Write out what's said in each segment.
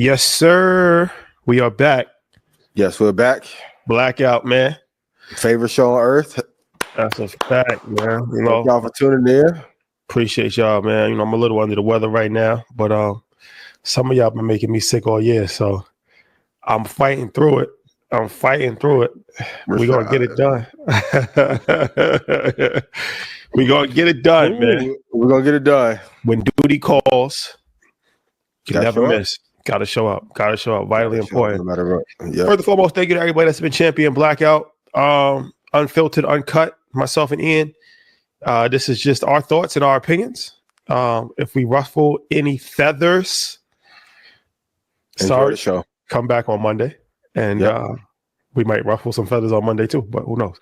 Yes, sir. We are back. Yes, we're back. Blackout, man. Favorite show on earth. That's a fact, man. You know, thank y'all for tuning in. Appreciate y'all, man. You know, I'm a little under the weather right now, but some of y'all been making me sick all year, so I'm fighting through it. We're gonna get it done. We're gonna get it done, man. We're gonna get it done. When duty calls, you never miss. Gotta show up. Vitally important. No matter what. Yep. First and foremost, thank you to everybody that's been champion Blackout. Unfiltered, uncut, myself and Ian. This is just our thoughts and our opinions. If we ruffle any feathers, enjoy the show. Come back on Monday. And we might ruffle some feathers on Monday too, but who knows?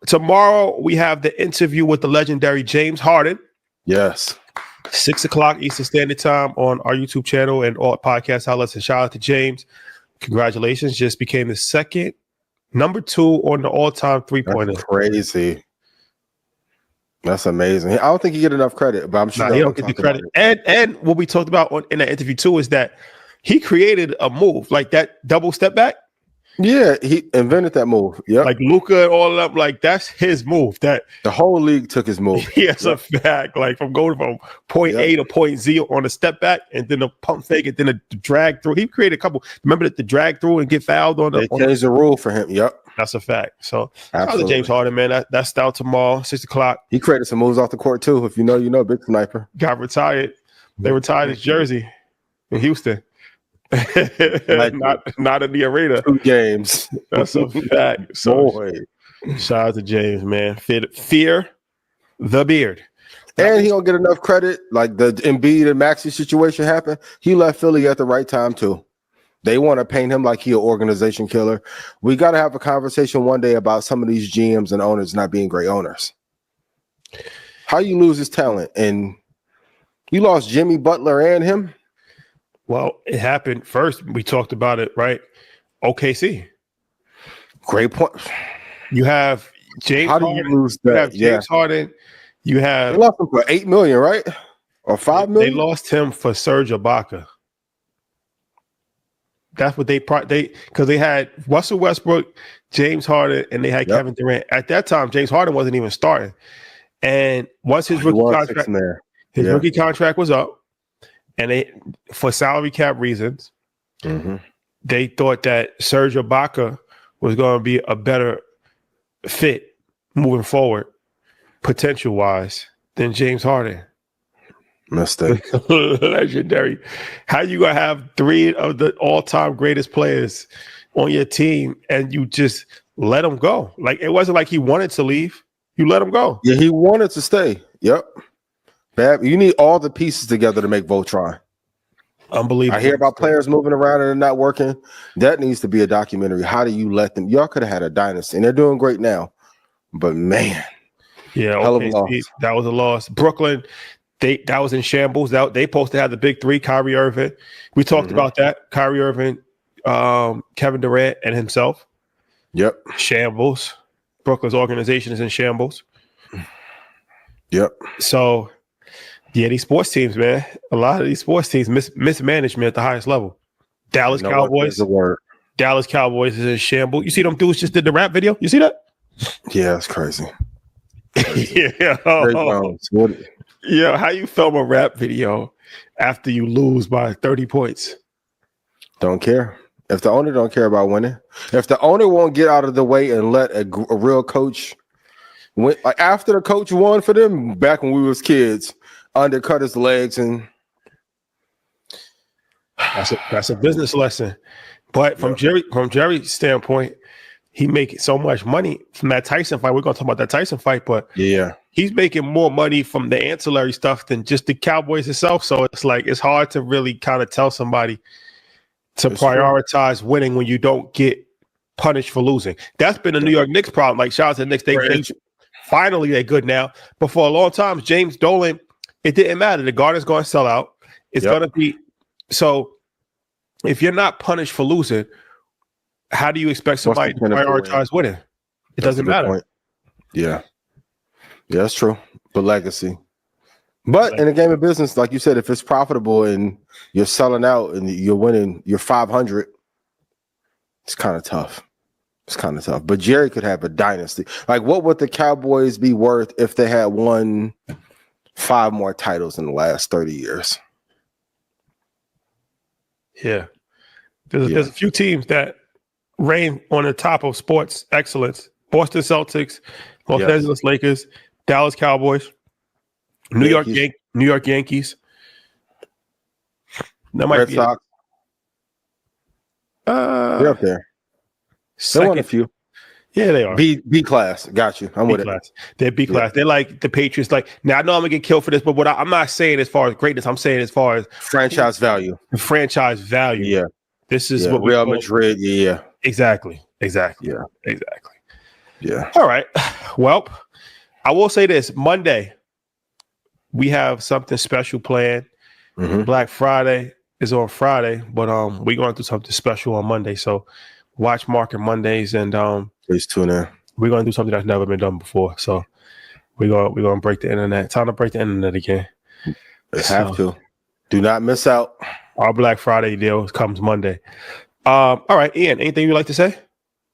Tomorrow we have the interview with the legendary James Harden. Yes. 6:00 Eastern Standard Time on our YouTube channel and all podcast outlets. And shout out to James. Congratulations. Just became the number 2 on the all-time three-pointer. That's crazy. That's amazing. I don't think he get enough credit, but I'm sure he don't get the credit. And what we talked about in that interview too is that he created a move like that double step back. Yeah, he invented that move. Yeah, like Luka and all of them. Like that's his move. That the whole league took his move. Yes, a fact. Like from going from point A to point Z on a step back, and then a pump fake, and then a drag through. He created a couple. Remember the drag through and get fouled on the. They changed the rule for him. Yep, that's a fact. So shout out to James Harden, man. That's out tomorrow, 6:00. He created some moves off the court too. If you know, big sniper. Got retired. They retired his jersey in Houston. not in the arena. 2 games. That's a fact. So shout out to James, man. Fear the beard. And he don't get enough credit. Like the Embiid and Maxey situation happened. He left Philly at the right time too. They want to paint him like he an organization killer. We got to have a conversation one day about some of these GMs and owners not being great owners. How you lose his talent? And you lost Jimmy Butler and him. Well, it happened first. We talked about it, right? OKC. Great point. You have James. How do you lose that? You have James Harden. You have. They lost him for $8 million, right? Or $5 million. They lost him for Serge Ibaka. That's what because they had Russell Westbrook, James Harden, and they had Kevin Durant. At that time, James Harden wasn't even starting. And once his rookie contract was up. And they, for salary cap reasons, they thought that Serge Ibaka was going to be a better fit moving forward, potential-wise, than James Harden. Mistake. Legendary. How you going to have 3 of the all-time greatest players on your team and you just let them go? Like, it wasn't like he wanted to leave. You let him go. Yeah, he wanted to stay. Yep. Bab, you need all the pieces together to make Voltron. Unbelievable. I hear about players moving around and they're not working. That needs to be a documentary. How do you let them? Y'all could have had a dynasty, and they're doing great now. But man, that was a loss. Brooklyn, that was in shambles. They supposed to have the big 3: Kyrie Irving. We talked about that. Kyrie Irving, Kevin Durant, and himself. Yep. Shambles. Brooklyn's organization is in shambles. Yep. So. Yeah, these sports teams, man. A lot of these sports teams mismanagement at the highest level. Dallas Cowboys. Dallas Cowboys is in shambles. You see them dudes just did the rap video? You see that? Yeah, it's crazy. Yeah. Yeah, how you film a rap video after you lose by 30 points? Don't care. If the owner don't care about winning, if the owner won't get out of the way and let a real coach win, like after the coach won for them back when we was kids, undercut his legs, and that's a business lesson. But from Jerry's standpoint, he making so much money from that Tyson fight. We're gonna talk about that Tyson fight, but he's making more money from the ancillary stuff than just the Cowboys itself. So it's like it's hard to really kind of tell somebody to prioritize winning when you don't get punished for losing. That's been the New York Knicks problem. Like shout out to the Knicks, they finally they're good now. But for a long time, James Dolan. It didn't matter. The Garden's going to sell out. It's going to be so. If you're not punished for losing, how do you expect somebody to prioritize winning? It doesn't matter. Yeah, that's true. But legacy. But in a game of business, like you said, if it's profitable and you're selling out and you're winning, you're 500. It's kind of tough. But Jerry could have a dynasty. Like, what would the Cowboys be worth if they had won 5 more titles in the last 30 years? Yeah. There's a few teams that reign on the top of sports excellence. Boston Celtics, Los Angeles Lakers, Dallas Cowboys, New York Yankees. That might Red be Sox. They're up there. They won a few. Yeah, they are. B class. Got you. I'm with it. They're B class. They're like the Patriots. Like, now I know I'm gonna get killed for this, but I'm not saying as far as greatness. I'm saying as far as franchise value. Franchise value. Yeah. This is what Real Madrid. Yeah. Exactly. Yeah. Exactly. Yeah. All right. Well, I will say this: Monday, we have something special planned. Mm-hmm. Black Friday is on Friday, but we're going to do something special on Monday. So watch Market Mondays, and please tune in. We're going to do something that's never been done before. So we're going to break the internet. Time to break the internet again. Have to. Do not miss out. Our Black Friday deal comes Monday. All right, Ian, anything you'd like to say?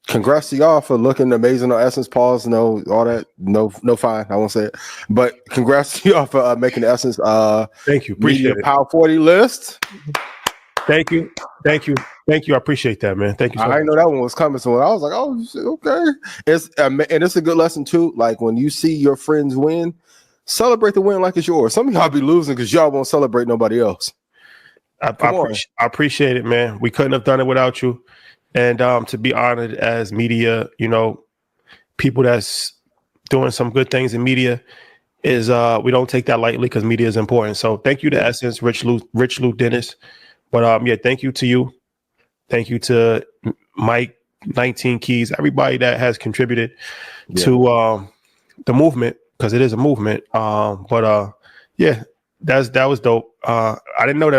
Congrats to y'all for looking amazing on Essence. Pause, no, all that, no fine. I won't say it, but congrats to y'all for making the Essence. Thank you, appreciate it. Power 40 list. Thank you. I appreciate that, man. Thank you. I didn't know that one was coming, so I was like, oh, okay. It's and it's a good lesson too. Like, when you see your friends win, celebrate the win like it's yours. Some of y'all be losing because y'all won't celebrate nobody else. I appreciate it, man. We couldn't have done it without you. And to be honored as media, people that's doing some good things in media is we don't take that lightly, because media is important. So thank you to Essence, Rich Luke Dennis. But thank you to you. Thank you to Mike, 19 Keys, everybody that has contributed to the movement, because it is a movement. That was dope. I didn't know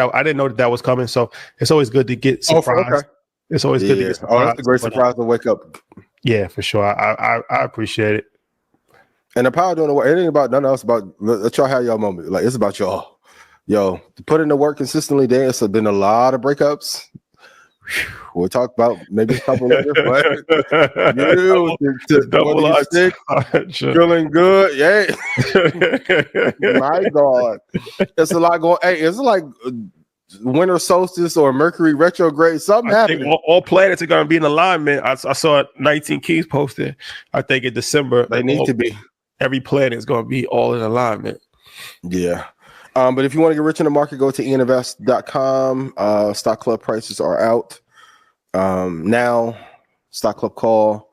that was coming. So it's always good to get surprised. Okay. It's always good to get surprised. That's a great surprise to wake up. Yeah, for sure. I appreciate it. And the power doing the work. It ain't about nothing else. Let y'all have y'all moment. Like, it's about y'all. Yo, to put in the work consistently. There's been a lot of breakups. We'll talk about maybe a couple later. But feeling good. Yeah. My God, it's a lot going. Hey, it's like winter solstice or Mercury retrograde. Something happened. All planets are going to be in alignment. I saw 19 Keys posted. I think in December they need to be. Every planet is going to be all in alignment. Yeah. But if you want to get rich in the market, go to ianinvest.com. Stock club prices are out now. Stock club call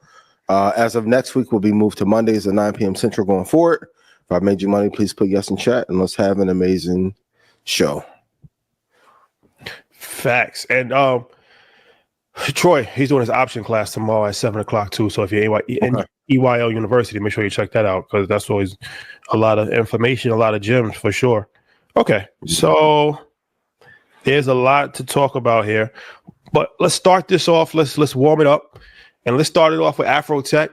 as of next week will be moved to Mondays at 9 p.m. Central going forward. If I made you money, please put yes in chat, and let's have an amazing show. Facts. And Troy, he's doing his option class tomorrow at 7:00 too. So if you're in EYL University, make sure you check that out, because that's always a lot of information, a lot of gems for sure. Okay, so there's a lot to talk about here, but let's start this off. Let's warm it up, and let's start it off with AfroTech.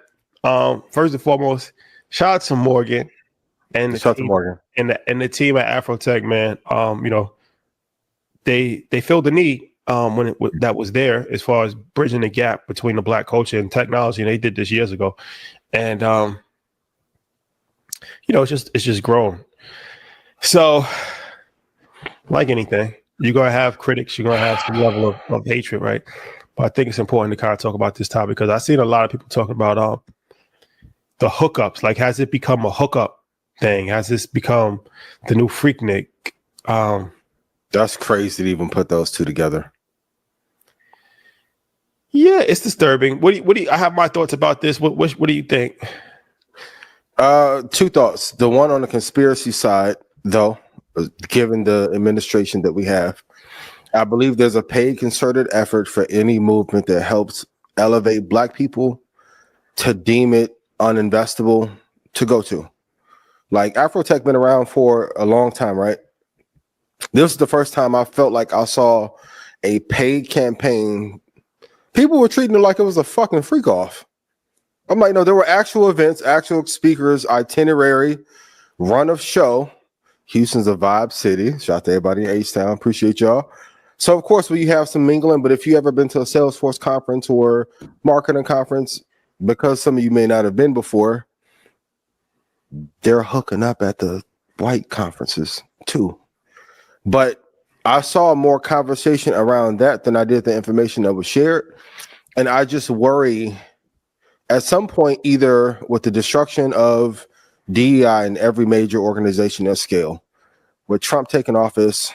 First and foremost, shout out to Morgan and the team at AfroTech, man. They filled the need when that was there, as far as bridging the gap between the Black culture and technology, and they did this years ago, and it's just grown. So, like anything, you're gonna have critics, you're gonna have some level of hatred, right? But I think it's important to kind of talk about this topic, because I've seen a lot of people talking about the hookups. Like, has it become a hookup thing? Has this become the new Freaknik? That's crazy to even put those two together. Yeah, it's disturbing. What do you? I have my thoughts about this. What do you think? Two thoughts. The one on the conspiracy side, though, given the administration that we have, I believe there's a paid concerted effort for any movement that helps elevate Black people to deem it uninvestable to go to. Like, AfroTech been around for a long time, right? This is the first time I felt like I saw a paid campaign. People were treating it like it was a fucking freak off. I'm like, no, there were actual events, actual speakers, itinerary, run of show Houston's a vibe city. Shout out to everybody in H-Town. Appreciate y'all. So, of course, we have some mingling, but if you ever been to a Salesforce conference or marketing conference, because some of you may not have been before, they're hooking up at the white conferences too. But I saw more conversation around that than I did the information that was shared. And I just worry at some point, either with the destruction of DEI in every major organization at scale, with Trump taking office,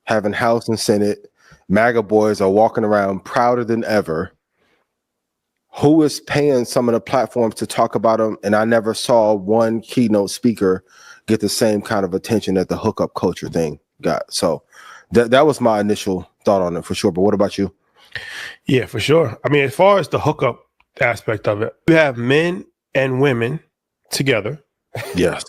having House and Senate, MAGA boys are walking around prouder than ever. Who is paying some of the platforms to talk about them? And I never saw one keynote speaker get the same kind of attention that the hookup culture thing got. So that was my initial thought on it for sure. But what about you? Yeah, for sure. I mean, as far as the hookup aspect of it, you have men and women together. Yes.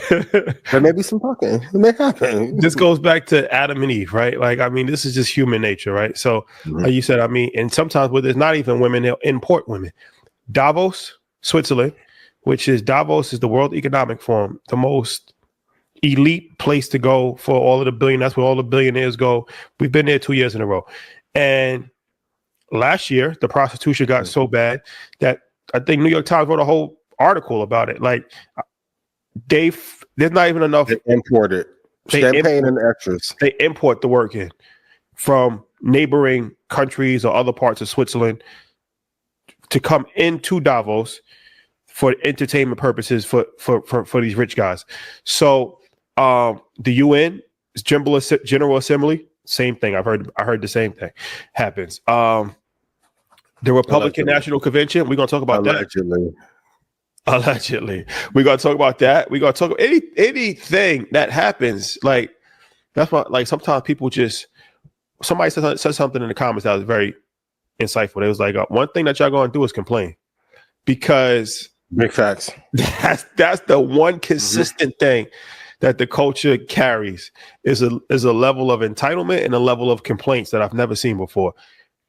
There may be some talking. It may happen. This goes back to Adam and Eve, right? Like, I mean, this is just human nature, right? So, like you said, I mean, and sometimes where there's not even women, they'll import women. Davos, Switzerland, Davos is the World Economic Forum, the most elite place to go for all of the billion. That's where all the billionaires go. We've been there 2 years in a row. And last year, the prostitution got so bad that I think New York Times wrote a whole article about it. Like, there's not even enough. They import it. Champagne and extras. They import the work in from neighboring countries or other parts of Switzerland to come into Davos for entertainment purposes for these rich guys. So the UN General Assembly, same thing. I heard the same thing happens. The Republican National Convention, we're gonna talk about that. Allegedly. We're gonna talk about that. We're gonna talk about anything that happens. Like, that's why, like, sometimes people just, somebody said something in the comments that was very insightful. It was like, one thing that y'all gonna do is complain, because big facts. That's the one consistent thing that the culture carries is a level of entitlement and a level of complaints that I've never seen before.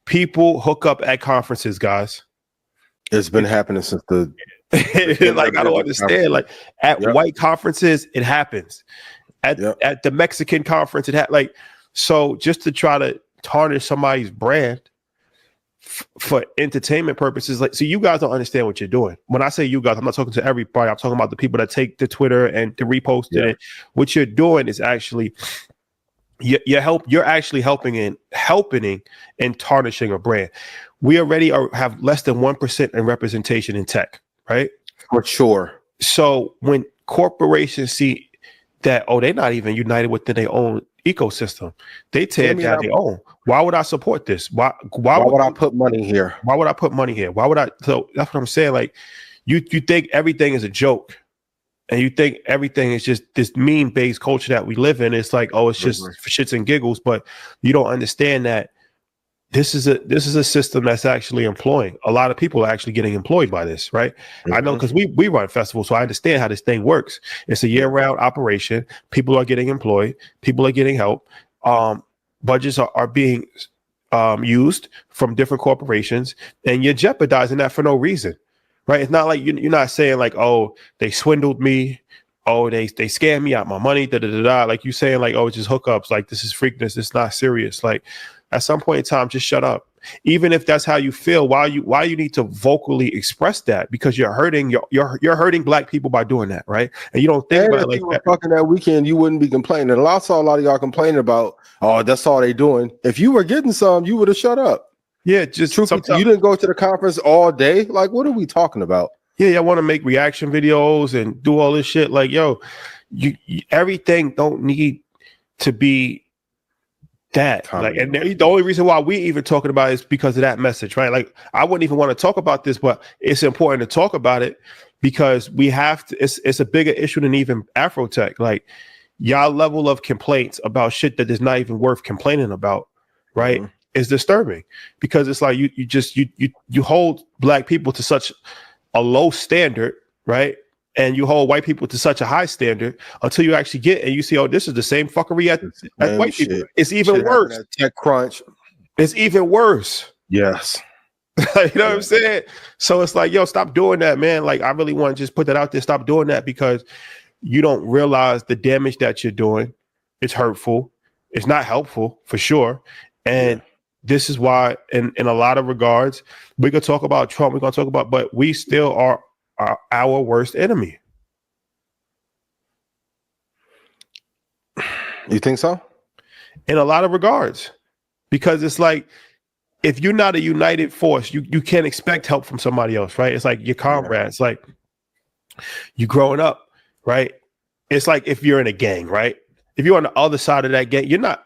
People hook up at conferences, guys. It's been happening since the like, I don't understand. Like, at white conferences, it happens. At the Mexican conference, like, so just to try to tarnish somebody's brand for entertainment purposes, like, so you guys don't understand what you're doing. When I say you guys, I'm not talking to everybody. I'm talking about the people that take to Twitter and to repost it. What you're doing is actually you're actually helping and tarnishing a brand. We already have less than 1% in representation in tech, right? For sure. So when corporations see that, oh, they're not even united within their own ecosystem, they tear down their own. Why would I support this? Why would I put money here? Why would I put money here? Why would I? So that's what I'm saying. Like, you think everything is a joke, and you think everything is just this meme-based culture that we live in. It's like, oh, it's just for shits and giggles, but you don't understand that this is a system that's actually employing a lot of people are actually getting employed by this, right? I know, because we run festivals, so I understand how this thing works. It's a year-round operation. People are getting employed. People are getting help. Budgets are being used from different corporations, and you're jeopardizing that for no reason, right? It's not like you're not saying like, oh, they swindled me. Oh, they scammed me out my money. Like, you saying like, oh, it's just hookups. Like, this is freakness. It's not serious. Like, at some point in time, just shut up. Even if that's how you feel, why you need to vocally express that? Because you're hurting you're hurting Black people by doing that, right? And you don't think about it like that. Fucking that weekend, you wouldn't be complaining. And I saw a lot of y'all complaining about, oh, that's all they doing. If you were getting some, you would have shut up. Yeah, just you didn't go to the conference all day. Like, what are we talking about? Yeah, y'all want to make reaction videos and do all this shit. Like, yo, you everything don't need to be that. Like, and the only reason why we even talking about it is because of that message, right? Like, I wouldn't even want to talk about this, but it's important to talk about it because we have to. It's a bigger issue than even AfroTech. Like, y'all level of complaints about shit that is not even worth complaining about, right? Is disturbing, because it's like you hold Black people to such a low standard, right? And you hold white people to such a high standard until you actually get and you see, oh, this is the same fuckery at white people. It's even worse. Tech crunch. It's even worse. Yes. You know what I'm saying? So it's like, yo, stop doing that, man. Like, I really want to just put that out there. Stop doing that, because you don't realize the damage that you're doing. It's hurtful. It's not helpful for sure. And this is why, in a lot of regards, we could talk about Trump, we're going to talk about, but we still are our worst enemy. You think so? In a lot of regards, because it's like, if you're not a united force, you can't expect help from somebody else, right? It's like your comrades, like you growing up, right? It's like if you're in a gang, right? If you're on the other side of that gang, you're not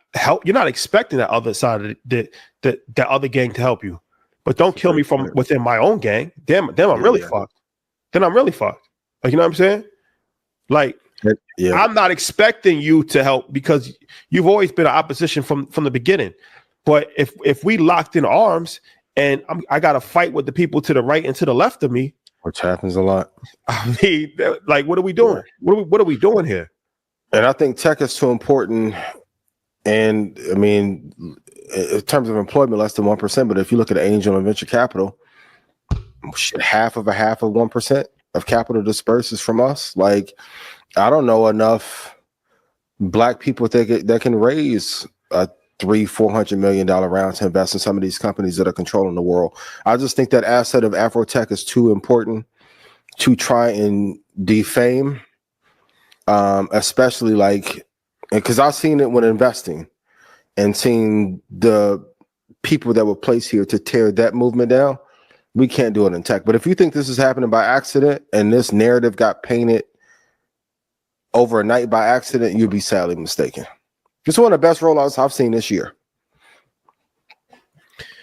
expecting that other side of the other gang to help you. But don't kill me from within my own gang. Damn, I'm really fucked. Then I'm really fucked. Like, you know what I'm saying? Like, I'm not expecting you to help because you've always been an opposition from the beginning. But if we locked in arms and I got to fight with the people to the right and to the left of me, which happens a lot. I mean, like, what are we doing? What are we doing here? And I think tech is too important. And I mean, in terms of employment, less than 1%. But if you look at angel and venture capital, half of 1% of capital disperses from us. Like, I don't know enough Black people that can raise a $300-400 million round to invest in some of these companies that are controlling the world. I just think that asset of AfroTech is too important to try and defame, especially like, because I've seen it when investing and seeing the people that were placed here to tear that movement down. We can't do it in tech. But if you think this is happening by accident and this narrative got painted overnight by accident, you'd be sadly mistaken. It's one of the best rollouts I've seen this year.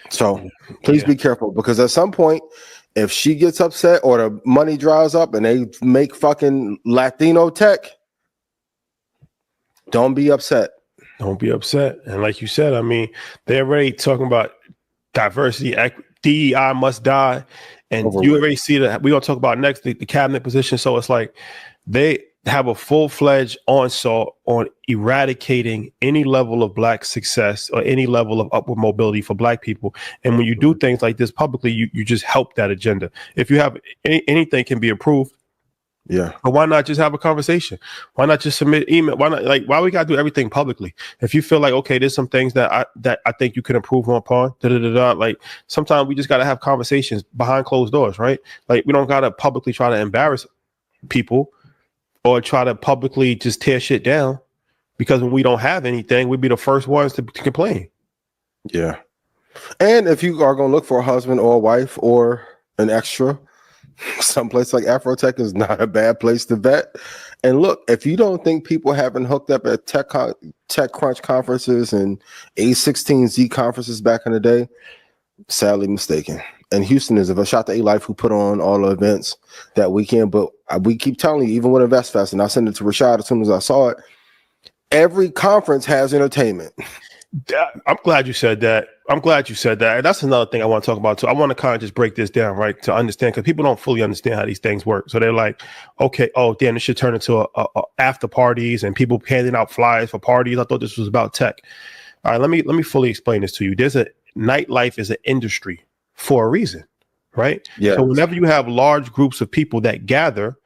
So please be careful, because at some point, if she gets upset or the money dries up and they make fucking Latino tech, don't be upset. Don't be upset. And like you said, I mean, they're already talking about diversity, DEI must die. And you already see that. We're going to talk about next the cabinet position. So it's like they have a full-fledged onslaught on eradicating any level of Black success or any level of upward mobility for Black people. And when you do things like this publicly, you just help that agenda. If you have anything can be approved, but why not just have a conversation? Why not just submit email? Why we got to do everything publicly? If you feel like, okay, there's some things that I think you can improve upon, like sometimes we just got to have conversations behind closed doors, right? Like, we don't got to publicly try to embarrass people or try to publicly just tear shit down, because when we don't have anything, we'd be the first ones to complain. Yeah. And if you are going to look for a husband or a wife or an extra, someplace like AfroTech is not a bad place to vet. And look, if you don't think people haven't hooked up at TechCrunch conferences and A16Z conferences back in the day, sadly mistaken. And Houston is a shout to A-Life, who put on all the events that weekend. But we keep telling you, even with InvestFest, and I sent it to Rashad as soon as I saw it, every conference has entertainment. I'm glad you said that. And that's another thing I want to talk about too. I want to kind of just break this down, right, to understand, because people don't fully understand how these things work. So they're like, okay, oh, damn, this should turn into a after parties and people handing out flyers for parties. I thought this was about tech. All right, let me fully explain this to you. Nightlife is an industry for a reason, right? Yeah. So whenever you have large groups of people that gather,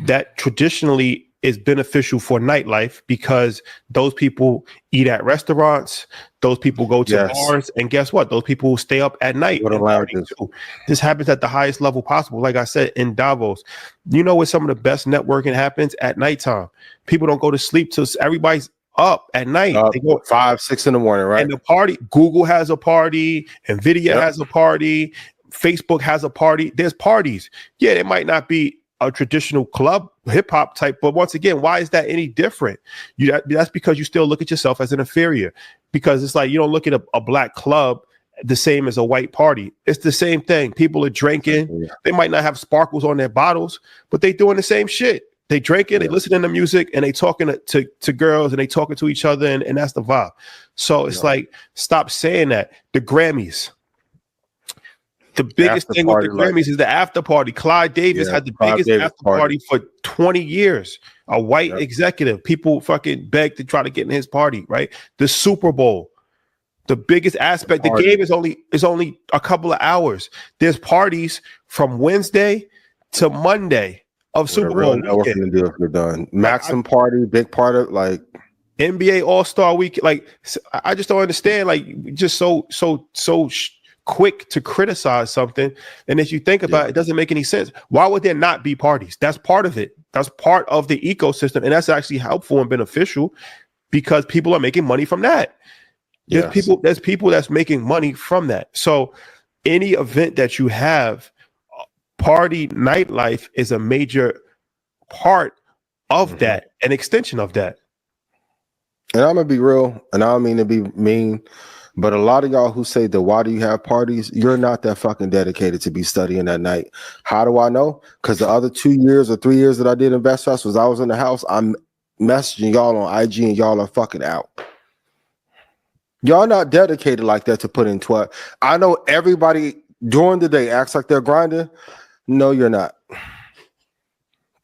that traditionally is beneficial for nightlife, because those people eat at restaurants, those people go to bars, and guess what? Those people will stay up at night. This happens at the highest level possible. Like I said, in Davos, you know where some of the best networking happens? At nighttime. People don't go to sleep till everybody's up at night. They go 5-6 in the morning, right? And the party, Google has a party, Nvidia has a party, Facebook has a party. There's parties. Yeah, it might not be a traditional club hip hop type, but once again, why is that any different? That's because you still look at yourself as an inferior, because it's like you don't look at a Black club the same as a white party. It's the same thing. People are drinking. They might not have sparkles on their bottles, but they doing the same shit. They drinking, they listening to music, and they talking to girls, and they talking to each other, and that's the vibe. So it's like, stop saying that. The Grammys. The biggest thing with the Grammys is the after party. Clyde Davis had the biggest after party for 20 years. A white executive. People fucking beg to try to get in his party, right? The Super Bowl. The biggest aspect. The game is only a couple of hours. There's parties from Wednesday to Monday of Super Bowl weekend. Deal if you're done. Maxim party, big part of like NBA All-Star week. Like, I just don't understand. Like, just so quick to criticize something, and if you think about it, it doesn't make any sense. Why would there not be parties? That's part of it. That's part of the ecosystem, and that's actually helpful and beneficial because people are making money from that. There's people that's making money from that. So any event that you have, party nightlife is a major part of that, an extension of that. And I'm gonna be real, and I don't mean to be mean, but a lot of y'all who say that why do you have parties, you're not that fucking dedicated to be studying that night. How do I know? Because the other 2 years or 3 years that I did Invest Fest was I was in the house. I'm messaging y'all on IG and y'all are fucking out. Y'all not dedicated like that to put in 12. I know everybody during the day acts like they're grinding. No, you're not.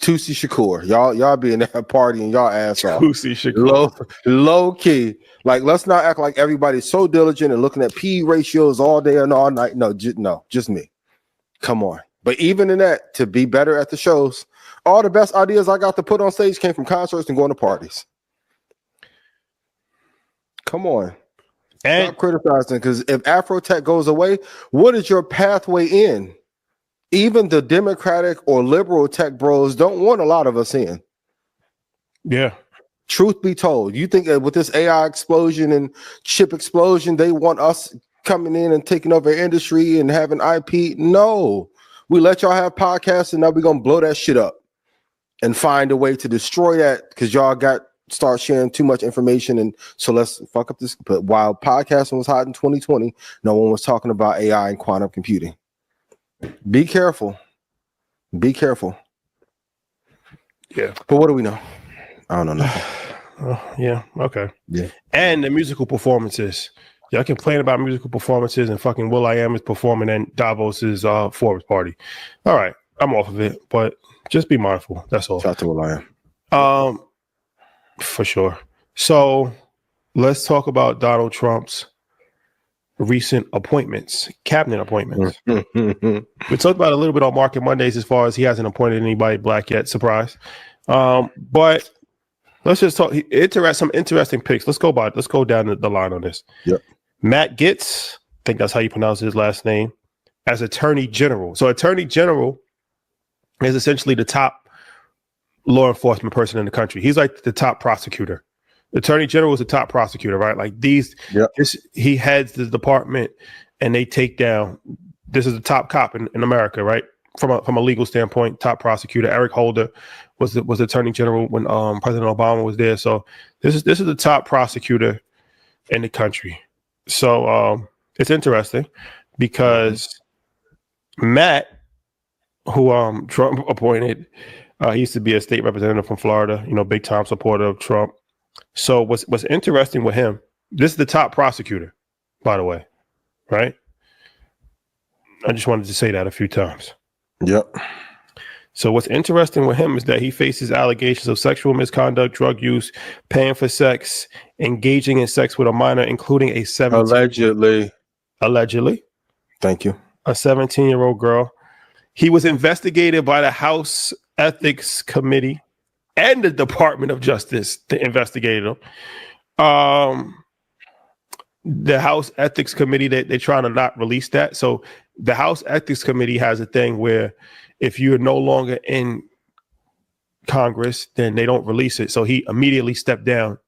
Tusi Shakur, y'all be in that party and y'all ass off. Tusi Shakur, low key. Like, let's not act like everybody's so diligent and looking at P ratios all day and all night. No, just me. Come on. But even in that, to be better at the shows, all the best ideas I got to put on stage came from concerts and going to parties. Come on. And stop criticizing, because if AfroTech goes away, what is your pathway in? Even the Democratic or liberal tech bros don't want a lot of us in. Yeah. Truth be told, you think that with this AI explosion and chip explosion, they want us coming in and taking over industry and having IP? No. We let y'all have podcasts and now we're going to blow that shit up and find a way to destroy that because y'all start sharing too much information, and so let's fuck up this. But while podcasting was hot in 2020, no one was talking about AI and quantum computing. Be careful. Be careful. Yeah. But what do we know? I don't know nothing. Yeah. Okay. Yeah. And the musical performances. Y'all complain about musical performances and fucking will.i.am is performing in Davos's Forbes party. All right. I'm off of it, but just be mindful. That's all. Shout out to will.i.am. For sure. So let's talk about Donald Trump's recent appointments, cabinet appointments. We talked about a little bit on Market Mondays as far as he hasn't appointed anybody black yet. Surprise. But let's just talk some interesting picks. Let's go down the line on this. Yep. Matt Gaetz, I think that's how you pronounce his last name, as Attorney General. So Attorney General is essentially the top law enforcement person in the country. He's like the top prosecutor. The Attorney General is the top prosecutor, right? Like he heads the department and they take down, this is the top cop in America, right? From a legal standpoint, top prosecutor. Eric Holder was the Attorney General when President Obama was there. So this is the top prosecutor in the country. So it's interesting because Matt, who Trump appointed, he used to be a state representative from Florida, big time supporter of Trump. So what's interesting with him, this is the top prosecutor, by the way, right? I just wanted to say that a few times. Yep. So what's interesting with him is that he faces allegations of sexual misconduct, drug use, paying for sex, engaging in sex with a minor, including a 17. Allegedly. Thank you. A 17-year-old girl. He was investigated by the House Ethics Committee and the Department of Justice to investigate him. The House Ethics Committee, they're trying to not release that. So the House Ethics Committee has a thing where if you're no longer in Congress, then they don't release it. So he immediately stepped down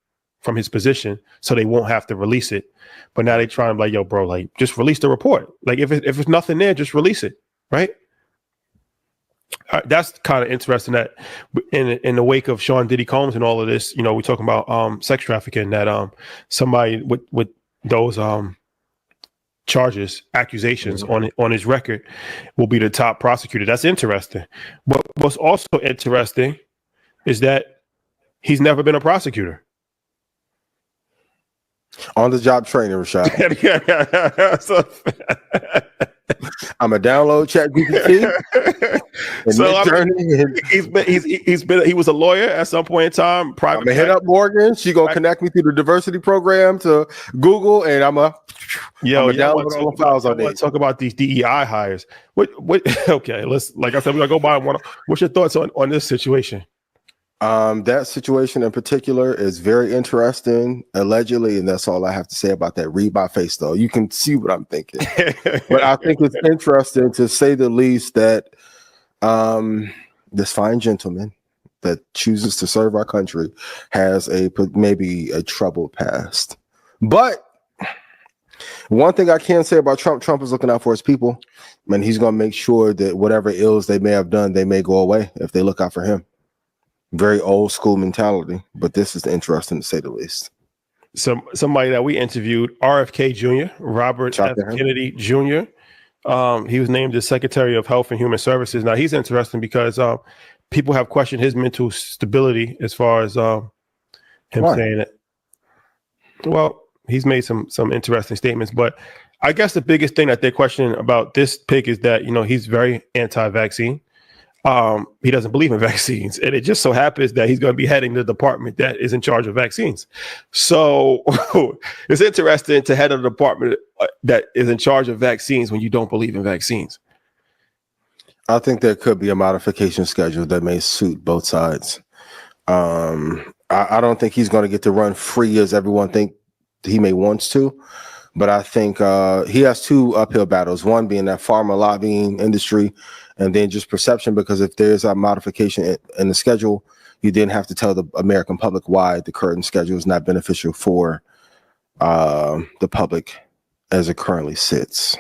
from his position so they won't have to release it. But now they're trying to be like, yo, bro, like just release the report. Like if it's nothing there, just release it, right? That's kind of interesting that in the wake of Sean Diddy Combs and all of this, we're talking about sex trafficking, that somebody with those charges, accusations on his record will be the top prosecutor. That's interesting. But what's also interesting is that he's never been a prosecutor. On the job training, Rashad. I'm gonna download ChatGPT. So he was a lawyer at some point in time. I'm gonna hit up Morgan. She gonna connect me through the diversity program to Google, and I'm gonna download all the files I need. Talk about these DEI hires. What? Okay, let's. Like I said, we're gonna go by one. What's your thoughts on this situation? That situation in particular is very interesting, allegedly, and that's all I have to say about that. Read my face, though. You can see what I'm thinking. But I think it's interesting, to say the least, that this fine gentleman that chooses to serve our country has maybe a troubled past. But one thing I can say about Trump is looking out for his people, and he's going to make sure that whatever ills they may have done, they may go away if they look out for him. Very old school mentality, but this is interesting to say the least. Somebody that we interviewed, RFK Jr., Robert F. Kennedy Jr. He was named as Secretary of Health and Human Services. Now he's interesting because people have questioned his mental stability as far as him saying it. Well, he's made some interesting statements, but I guess the biggest thing that they're questioning about this pick is that, he's very anti-vaccine. He doesn't believe in vaccines, and it just so happens that he's going to be heading the department that is in charge of vaccines. So it's interesting to head a department that is in charge of vaccines when you don't believe in vaccines. I think there could be a modification schedule that may suit both sides. I don't think he's going to get to run free as everyone think he may wants to, but I think he has two uphill battles, one being that pharma lobbying industry, and then just perception, because if there's a modification in the schedule, you then have to tell the American public why the current schedule is not beneficial for the public as it currently sits.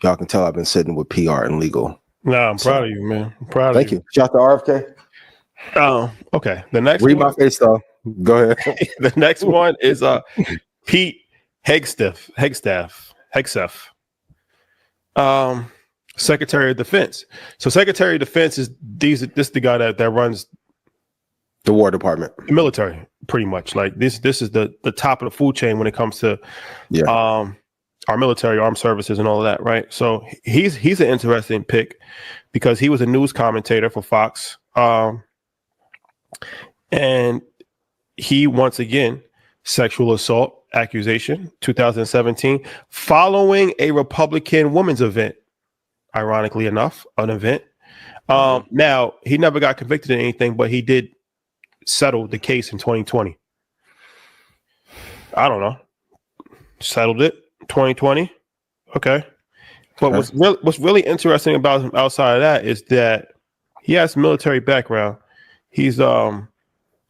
Y'all can tell I've been sitting with PR and legal. No, I'm proud of you, man. I'm proud of you. Thank you. Shout out to RFK. Oh, okay. The next Read my face, though. Go ahead. The next one is Pete Hegseth. Secretary of Defense. So Secretary of Defense is this is the guy that runs the War Department, the military, pretty much. Like this is the top of the food chain when it comes to our military, armed services, and all of that, right? So he's an interesting pick because he was a news commentator for Fox, and he once again sexual assault accusation 2017 following a Republican women's event. Ironically enough, an event. Now, he never got convicted of anything, but he did settle the case in 2020. I don't know. Settled it 2020. Okay. But what's really interesting about him outside of that is that he has military background. He's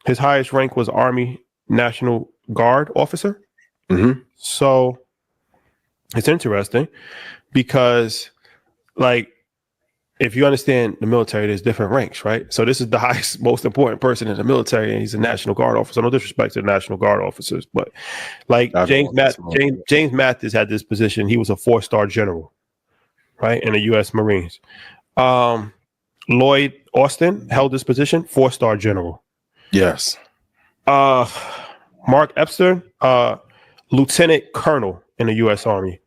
his highest rank was Army National Guard officer. Mm-hmm. So it's interesting because, like, if you understand the military, there's different ranks, right? So this is the highest, most important person in the military, and he's a National Guard officer. No disrespect to the National Guard officers, but like James Mathis had this position. He was a 4-star general, right, in the U.S. Marines. Lloyd Austin held this position, 4-star general. Yes. Mark Epstein, lieutenant colonel in the U.S. Army.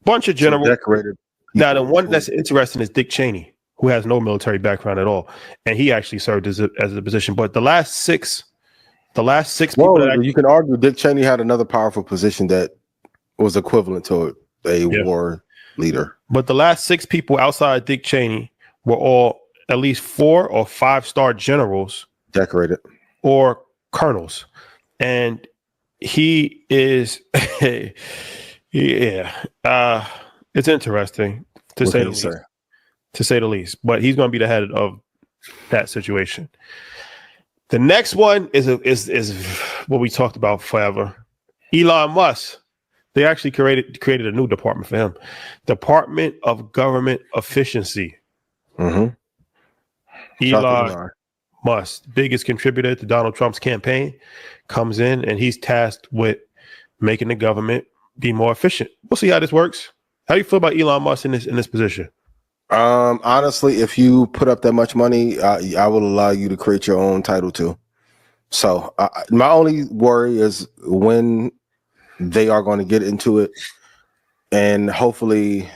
Bunch of generals. Decorated. Now, the one that's interesting is Dick Cheney, who has no military background at all, and he actually served as a position. But the last six people. You can argue Dick Cheney had another powerful position that was equivalent to a war leader. But the last 6 people outside Dick Cheney were all at least 4 or 5-star generals, decorated, or colonels, and he is. Yeah, it's interesting to say the least. But he's going to be the head of that situation. The next one is what we talked about forever. Elon Musk. They actually created a new department for him, Department of Government Efficiency. Mm-hmm. Elon Musk, biggest contributor to Donald Trump's campaign, comes in and he's tasked with making the government be more efficient. We'll see how this works. How do you feel about Elon Musk in this position? Honestly, if you put up that much money, I will allow you to create your own title too. So my only worry is when they are going to get into it And hopefully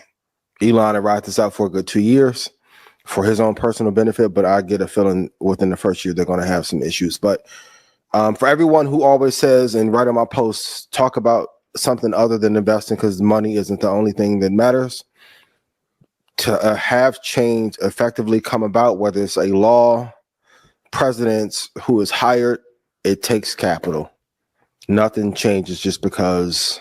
Elon will ride this out for a good 2 years for his own personal benefit. But I get a feeling within the first year, they're going to have some issues. But for everyone who always says and write on my posts, talk about something other than investing because money isn't the only thing that matters. To have change effectively come about, whether it's a law, presidents who is hired, it takes capital. Nothing changes just because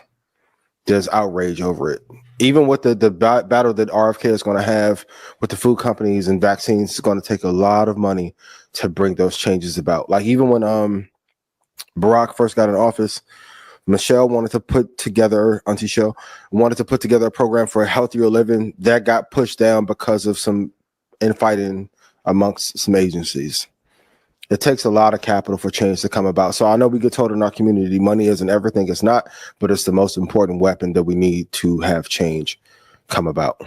there's outrage over it. Even with the battle that RFK is going to have with the food companies and vaccines, it's going to take a lot of money to bring those changes about. Like even when Barack first got in office, Michelle wanted to put together, Auntie Shell, wanted to put together a program for a healthier living that got pushed down because of some infighting amongst some agencies. It takes a lot of capital for change to come about. So I know we get told in our community money isn't everything. It's not, but it's the most important weapon that we need to have change come about.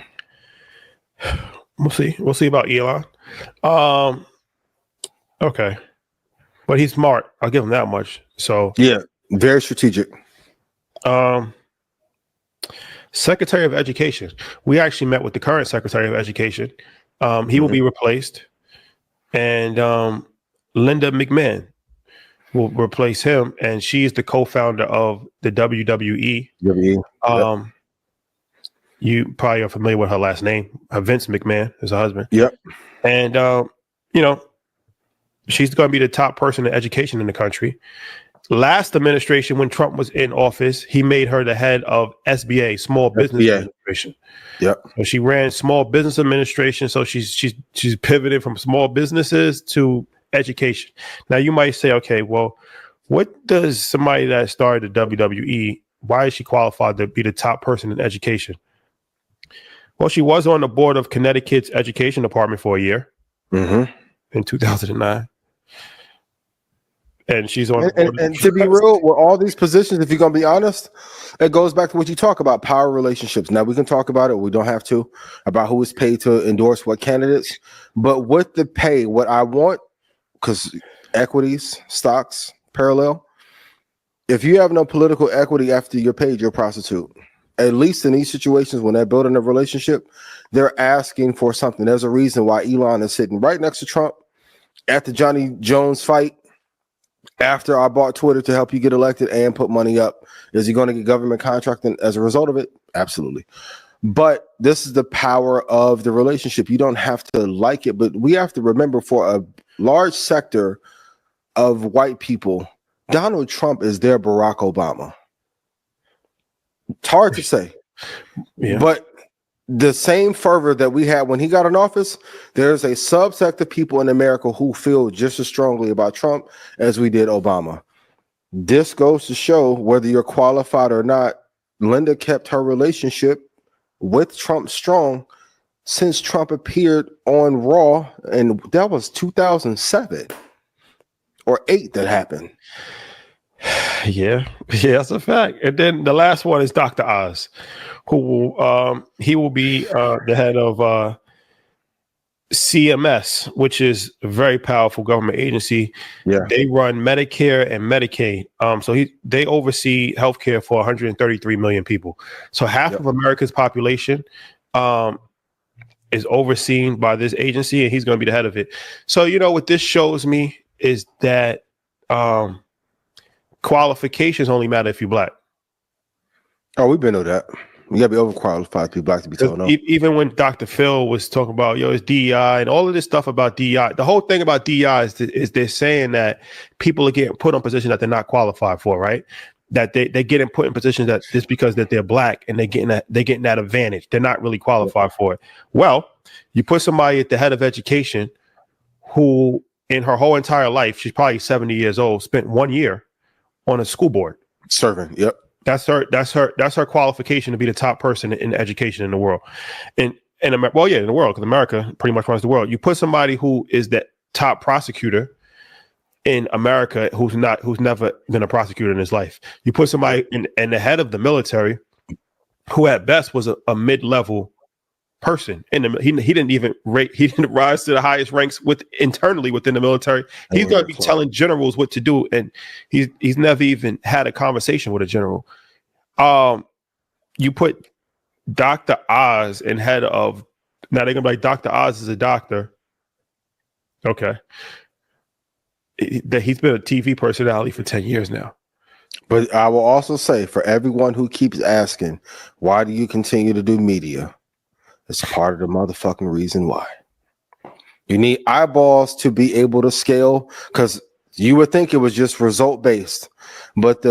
We'll see. We'll see about Elon. Okay. But he's smart. I'll give him that much. So yeah, very strategic. Secretary of Education. We actually met with the current Secretary of Education. He will be replaced. And Linda McMahon will replace him, and she's the co-founder of the WWE. You probably are familiar with her last name. Vince McMahon is her husband. Yep. And she's going to be the top person in education in the country. Last administration, when Trump was in office, he made her the head of SBA, Small Business Administration. Yep. So she ran Small Business Administration. So she's pivoted from small businesses to education. Now you might say, okay, well, what does somebody that started the WWE, why is she qualified to be the top person in education? Well, she was on the board of Connecticut's education department for a year in 2009. And she's on. And to be real, with all these positions, if you're going to be honest, it goes back to what you talk about, power relationships. Now, we can talk about it. We don't have to, about who is paid to endorse what candidates. But with the pay, what I want, because equities, stocks, parallel, if you have no political equity after you're paid, you're a prostitute. At least in these situations, when they're building a relationship, they're asking for something. There's a reason why Elon is sitting right next to Trump at the Johnny Jones fight. After I bought Twitter to help you get elected and put money up, is he going to get government contracting as a result of it? Absolutely. But this is the power of the relationship. You don't have to like it, but we have to remember, for a large sector of white people, Donald Trump is their Barack Obama. It's hard to say, but the same fervor that we had when he got in office, there's a subsect of people in America who feel just as strongly about Trump as we did Obama. This goes to show, whether you're qualified or not, Linda kept her relationship with Trump strong since Trump appeared on Raw, and that was 2007 or 8 that happened. Yeah, that's a fact. And then the last one is Dr. Oz, who will he will be the head of CMS, which is a very powerful government agency. Yeah, they run Medicare and Medicaid. So they oversee healthcare for 133 million people. So half of America's population is overseen by this agency, and he's going to be the head of it. So what this shows me is that qualifications only matter if you're black. Oh, we've been over that. You gotta be overqualified to be black to be told no. Even when Dr. Phil was talking about it's DEI and all of this stuff about DEI, the whole thing about DEI is they're saying that people are getting put on positions that they're not qualified for, right? That they're getting put in positions that just because that they're black and they're getting that advantage. They're not really qualified for it. Well, you put somebody at the head of education who in her whole entire life, she's probably 70 years old, spent 1 year on a school board serving. Yep. That's her qualification to be the top person in education in the world. In the world, because America pretty much runs the world. You put somebody who is the top prosecutor in America who's never been a prosecutor in his life. You put somebody in the head of the military who at best was a mid-level person. He didn't rise to the highest ranks internally within the military. He's going to be telling generals what to do, and he's never even had a conversation with a general. You put Dr. Oz and head of, now they're gonna be like, Dr. Oz is a doctor. Okay. That he's been a TV personality for 10 years now. But I will also say, for everyone who keeps asking, why do you continue to do media? It's part of the motherfucking reason why. You need eyeballs to be able to scale, because you would think it was just result based. But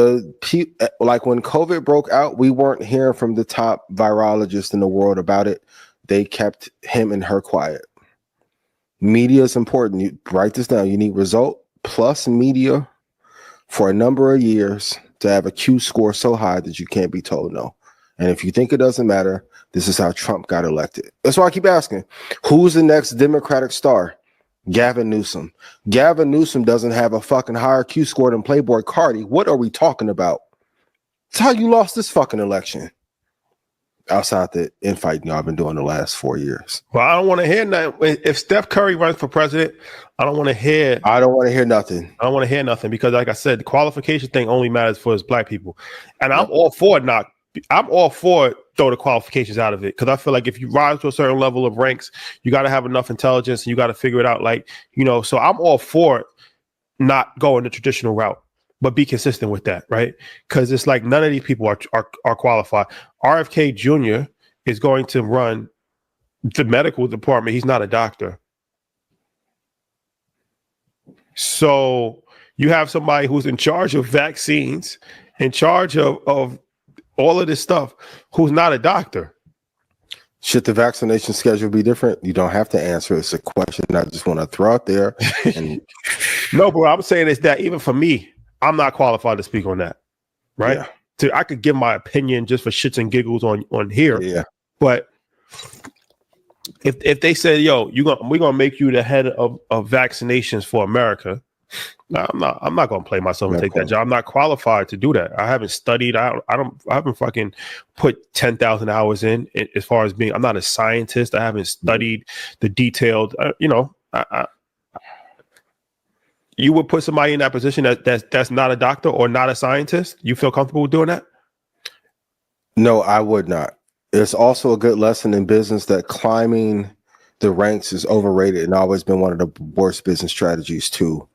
like when COVID broke out, we weren't hearing from the top virologist in the world about it. They kept him and her quiet. Media is important. You write this down. You need result plus media for a number of years to have a Q score so high that you can't be told no. And if you think it doesn't matter, this is how Trump got elected. That's why I keep asking, who's the next Democratic star? Gavin Newsom. Gavin Newsom doesn't have a fucking higher Q score than Playboy Cardi. What are we talking about? It's how you lost this fucking election. Outside the infighting y'all been doing the last 4 years. Well, I don't want to hear nothing. If Steph Curry runs for president, I don't want to hear. I don't want to hear nothing. I don't want to hear nothing because, like I said, the qualification thing only matters for us black people, and I'm all for it. I'm all for it. Throw the qualifications out of it because I feel like if you rise to a certain level of ranks, you got to have enough intelligence and you got to figure it out. Like, you know, so I'm all for it, not going the traditional route, but be consistent with that, right? Because it's like none of these people are qualified. RFK Jr. is going to run the medical department. He's not a doctor. So you have somebody who's in charge of vaccines, in charge of all of this stuff, who's not a doctor. Should the vaccination schedule be different? You don't have to answer. It's a question I just want to throw out there. And no, but what I'm saying is that even for me, I'm not qualified to speak on that, right? Yeah. So I could give my opinion just for shits and giggles on here. Yeah. But if they said, yo, we're gonna make you the head of vaccinations for America, no, I'm not gonna play myself and take that job. I'm not qualified to do that. I haven't studied. I haven't fucking put 10,000 hours in as far as being. I'm not a scientist. I haven't studied the detailed. You would put somebody in that position that's not a doctor or not a scientist? You feel comfortable doing that? No, I would not. It's also a good lesson in business that climbing the ranks is overrated and always been one of the worst business strategies too.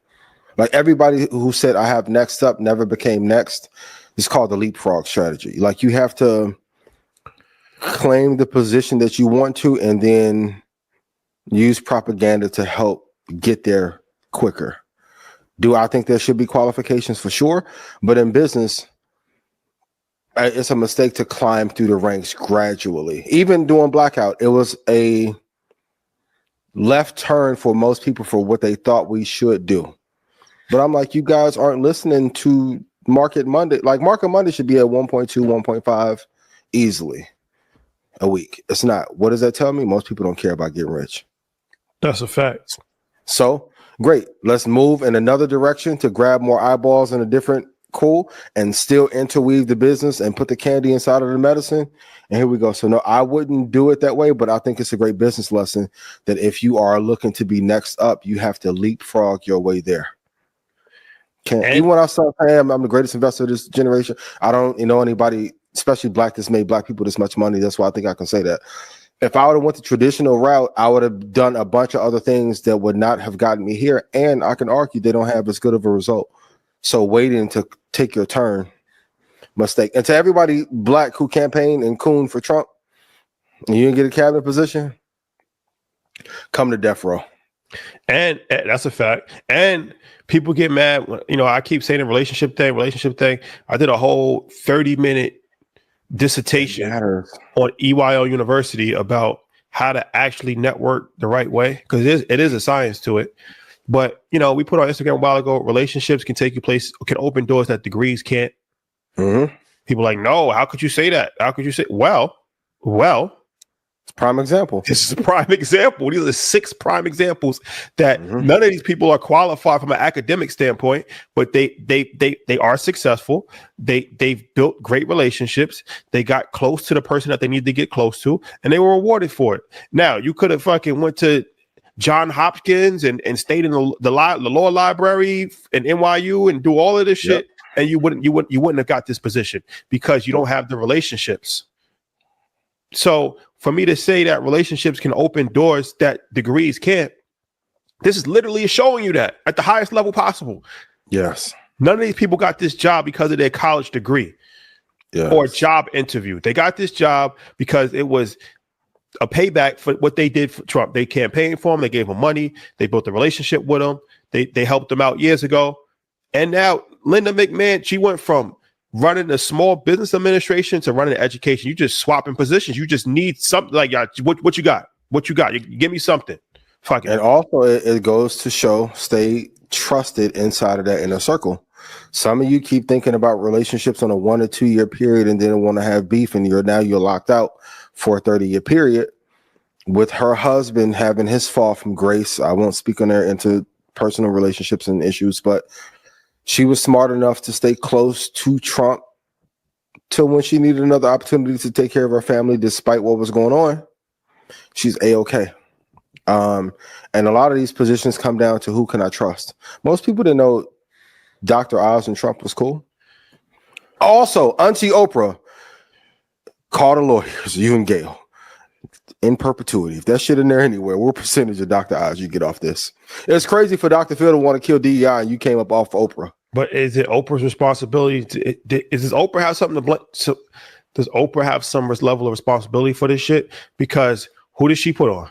Like everybody who said I have next up never became next. It's called the leapfrog strategy. Like you have to claim the position that you want to and then use propaganda to help get there quicker. Do I think there should be qualifications? For sure. But in business, it's a mistake to climb through the ranks gradually. Even doing blackout, it was a left turn for most people for what they thought we should do. But I'm like, you guys aren't listening to Market Monday. Like Market Monday should be at 1.2, 1.5 easily a week. It's not. What does that tell me? Most people don't care about getting rich. That's a fact. So great. Let's move in another direction to grab more eyeballs in a different cool and still interweave the business and put the candy inside of the medicine. And here we go. So no, I wouldn't do it that way, but I think it's a great business lesson that if you are looking to be next up, you have to leapfrog your way there. Even when I start saying I'm the greatest investor of this generation, I don't know anybody, especially black, that's made black people this much money. That's why I think I can say that. If I would have went the traditional route, I would have done a bunch of other things that would not have gotten me here. And I can argue they don't have as good of a result. So waiting to take your turn, mistake. And to everybody black who campaigned and cooned for Trump, and you didn't get a cabinet position, come to death row. And that's a fact. And people get mad when, I keep saying the relationship thing. I did a whole 30-minute dissertation on EYL University about how to actually network the right way, because it is a science to it. But we put on Instagram a while ago, relationships can take you place, can open doors that degrees can't. Mm-hmm. People are like, no, how could you say that? How could you say? Well, it's a prime example. This is a prime example. These are 6 prime examples that none of these people are qualified from an academic standpoint, but they are successful. They've built great relationships. They got close to the person that they need to get close to, and they were rewarded for it. Now, you could have fucking went to John Hopkins and stayed in the law library in NYU and do all of this shit, and you wouldn't have got this position because you don't have the relationships. So for me to say that relationships can open doors that degrees can't, this is literally showing you that at the highest level possible. Yes. None of these people got this job because of their college degree or job interview. They got this job because it was a payback for what they did for Trump. They campaigned for him. They gave him money. They built a relationship with him. They helped him out years ago. And now Linda McMahon, she went from running a small business administration to running education. You just swapping positions. You just need something like, what you got? What you got? You give me something. Fuck it. And also it goes to show, stay trusted inside of that inner circle. Some of you keep thinking about relationships on a 1 or 2 year period and then want to have beef, and you're locked out for a 30-year period. With her husband having his fall from grace, I won't speak on their interpersonal relationships and issues, but she was smart enough to stay close to Trump till when she needed another opportunity to take care of her family, despite what was going on. She's A-okay. And a lot of these positions come down to who can I trust. Most people didn't know Dr. Oz and Trump was cool. Also, Auntie Oprah called the lawyers, you and Gail, in perpetuity. If that shit in there anywhere, what percentage of Dr. Oz you get off this? It's crazy for Dr. Phil to want to kill DEI and you came up off Oprah. But is it Oprah's responsibility? Does Oprah have something to blame? So does Oprah have some level of responsibility for this shit? Because who did she put on?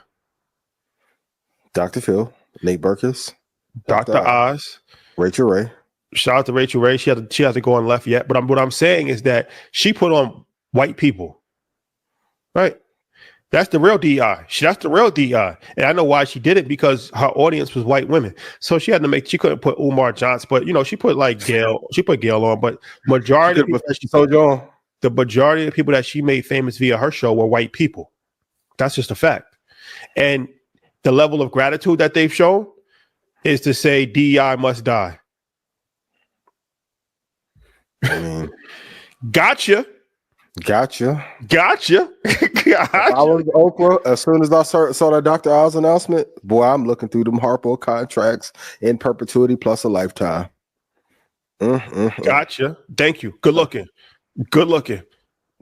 Dr. Phil, Nate Berkus, Dr. Oz, Rachel Ray. Shout out to Rachel Ray. She hasn't gone left yet. But what I'm saying is that she put on white people, right? That's the real DEI. That's the real DEI. And I know why she did it, because her audience was white women. So she couldn't put Umar Johnson, but she put like Gail. She put Gail on, but majority of the majority of the people that she made famous via her show were white people. That's just a fact. And the level of gratitude that they've shown is to say DEI must die. I mean, Gotcha. If I was Oprah, as soon as I saw that Dr. Oz announcement, boy, I'm looking through them Harpo contracts in perpetuity plus a lifetime. Gotcha. Thank you. Good looking.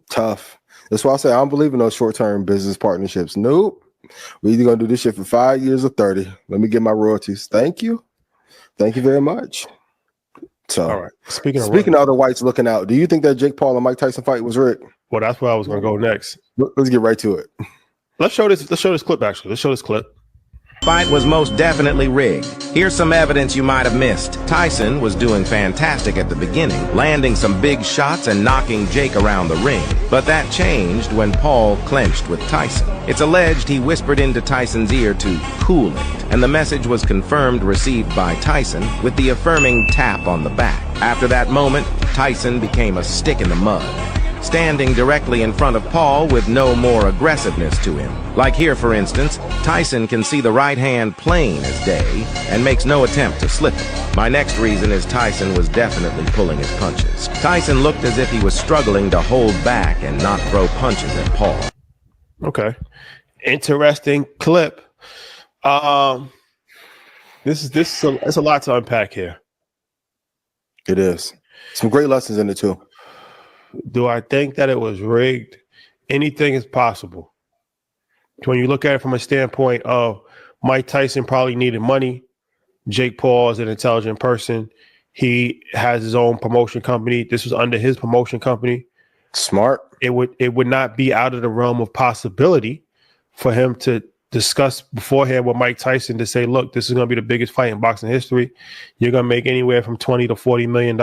Tough. That's why I say I don't believe in those short-term business partnerships. Nope. We're either gonna do this shit for 5 years or 30. Let me get my royalties. Thank you very much. So, all right. Speaking of other whites looking out, do you think that Jake Paul and Mike Tyson fight was rigged? Well, that's where I was going to go next. Let's get right to it. Let's show this clip. Actually, let's show this clip. Fight was most definitely rigged. Here's some evidence you might have missed. Tyson was doing fantastic at the beginning, landing some big shots and knocking Jake around the ring. But that changed when Paul clenched with Tyson. It's alleged he whispered into Tyson's ear to cool it, and the message was confirmed received by Tyson with the affirming tap on the back. After that moment, Tyson became a stick in the mud, standing directly in front of Paul with no more aggressiveness to him. Like here, for instance, Tyson can see the right hand plain as day and makes no attempt to slip it. My next reason is Tyson was definitely pulling his punches. Tyson looked as if he was struggling to hold back and not throw punches at Paul. Okay. Interesting clip. It's a lot to unpack here. It is. Some great lessons in it too. Do I think that it was rigged? Anything is possible. When you look at it from a standpoint of Mike Tyson probably needed money. Jake Paul is an intelligent person. He has his own promotion company. This was under his promotion company. Smart. It would not be out of the realm of possibility for him to discuss beforehand with Mike Tyson to say, look, this is going to be the biggest fight in boxing history. You're going to make anywhere from $20 to $40 million.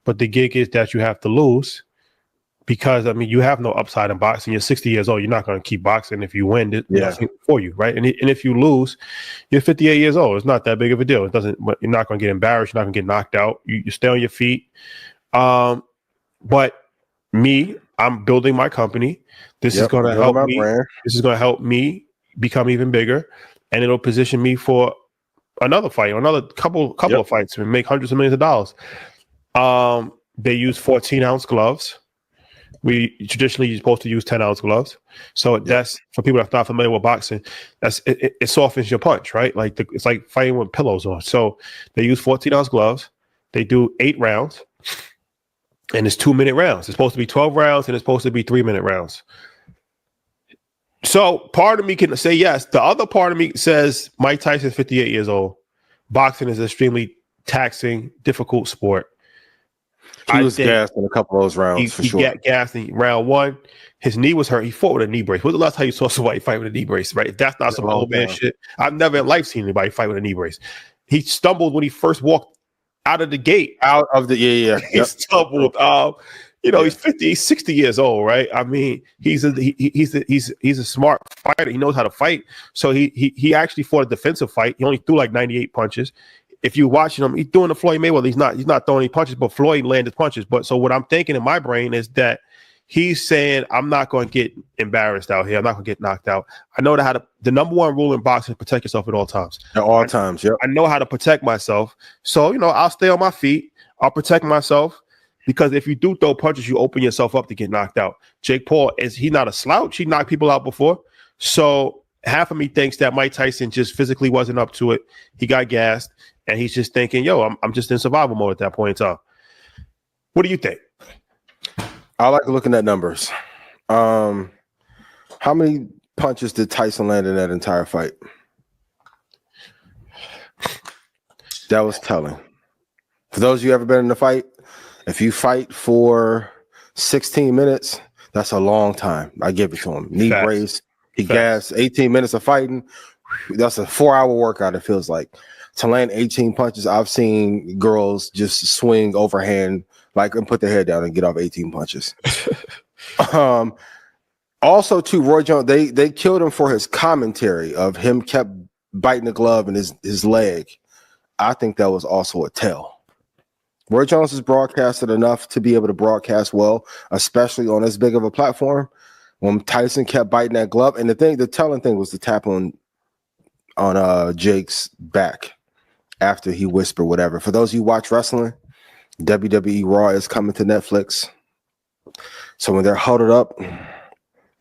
But the gig is that you have to lose because, I mean, you have no upside in boxing. You're 60 years old. You're not going to keep boxing if you win. For you, right? And if you lose, you're 58 years old. It's not that big of a deal. You're not going to get embarrassed. You're not going to get knocked out. You stay on your feet. But me, I'm building my company. This is going to help me. This is going to help me become even bigger, and it'll position me for another fight, or another couple of fights, and make hundreds of millions of dollars. They use 14-ounce gloves. We traditionally you're supposed to use 10-ounce gloves. So that's for people that's not familiar with boxing. It softens your punch, right? Like it's like fighting with pillows on. So they use 14-ounce gloves. They do 8 rounds, and it's 2-minute rounds. It's supposed to be 12 rounds, and it's supposed to be 3-minute rounds. So part of me can say yes. The other part of me says Mike Tyson is 58 years old. Boxing is an extremely taxing, difficult sport. He was gassed in a couple of those rounds for sure. He got gassed in round one. His knee was hurt. He fought with a knee brace. When's the last time you saw somebody fight with a knee brace? Right? If that's not some old man shit. I've never in life seen anybody fight with a knee brace. He stumbled when he first walked out of the gate. Out of the He stumbled. He's 50, he's 60 years old, right? I mean, he's a smart fighter. He knows how to fight. So he actually fought a defensive fight. He only threw like 98 punches. If you're watching him, he's doing the Floyd Mayweather. He's not throwing any punches, but Floyd landed punches. But so what I'm thinking in my brain is that he's saying, I'm not going to get embarrassed out here. I'm not going to get knocked out. I know how to. The number one rule in boxing is protect yourself at all times. At all times, yeah. I know how to protect myself. So, I'll stay on my feet. I'll protect myself. Because if you do throw punches, you open yourself up to get knocked out. Jake Paul, he's not a slouch. He knocked people out before. So half of me thinks that Mike Tyson just physically wasn't up to it. He got gassed, and he's just thinking, I'm just in survival mode at that point in time. What do you think? I like looking at numbers. How many punches did Tyson land in that entire fight? That was telling. For those of you who ever been in a fight, if you fight for 16 minutes, that's a long time. I give it to him. Knee brace, he gassed 18 minutes of fighting. That's a 4-hour workout, it feels like. To land 18 punches, I've seen girls just swing overhand, and put their head down and get off 18 punches. Also, too, Roy Jones, they killed him for his commentary of him kept biting the glove and his leg. I think that was also a tell. Roy Jones is broadcasted enough to be able to broadcast well, especially on as big of a platform. When Tyson kept biting that glove, and the telling thing was the tap on Jake's back after he whispered whatever. For those of you who watch wrestling, WWE Raw is coming to Netflix. So when they're huddled up,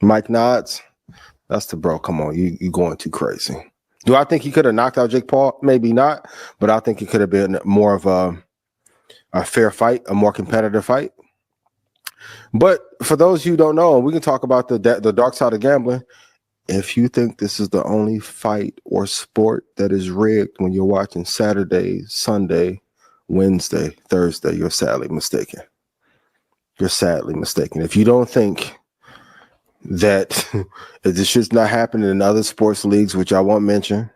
Mike nods. That's the bro. Come on, you going too crazy. Do I think he could have knocked out Jake Paul? Maybe not, but I think it could have been more of a fair fight, a more competitive fight. But for those who don't know, we can talk about the dark side of gambling. If you think this is the only fight or sport that is rigged when you're watching Saturday, Sunday, Wednesday, Thursday, you're sadly mistaken. You're sadly mistaken. If you don't think that this should not happen in other sports leagues, which I won't mention,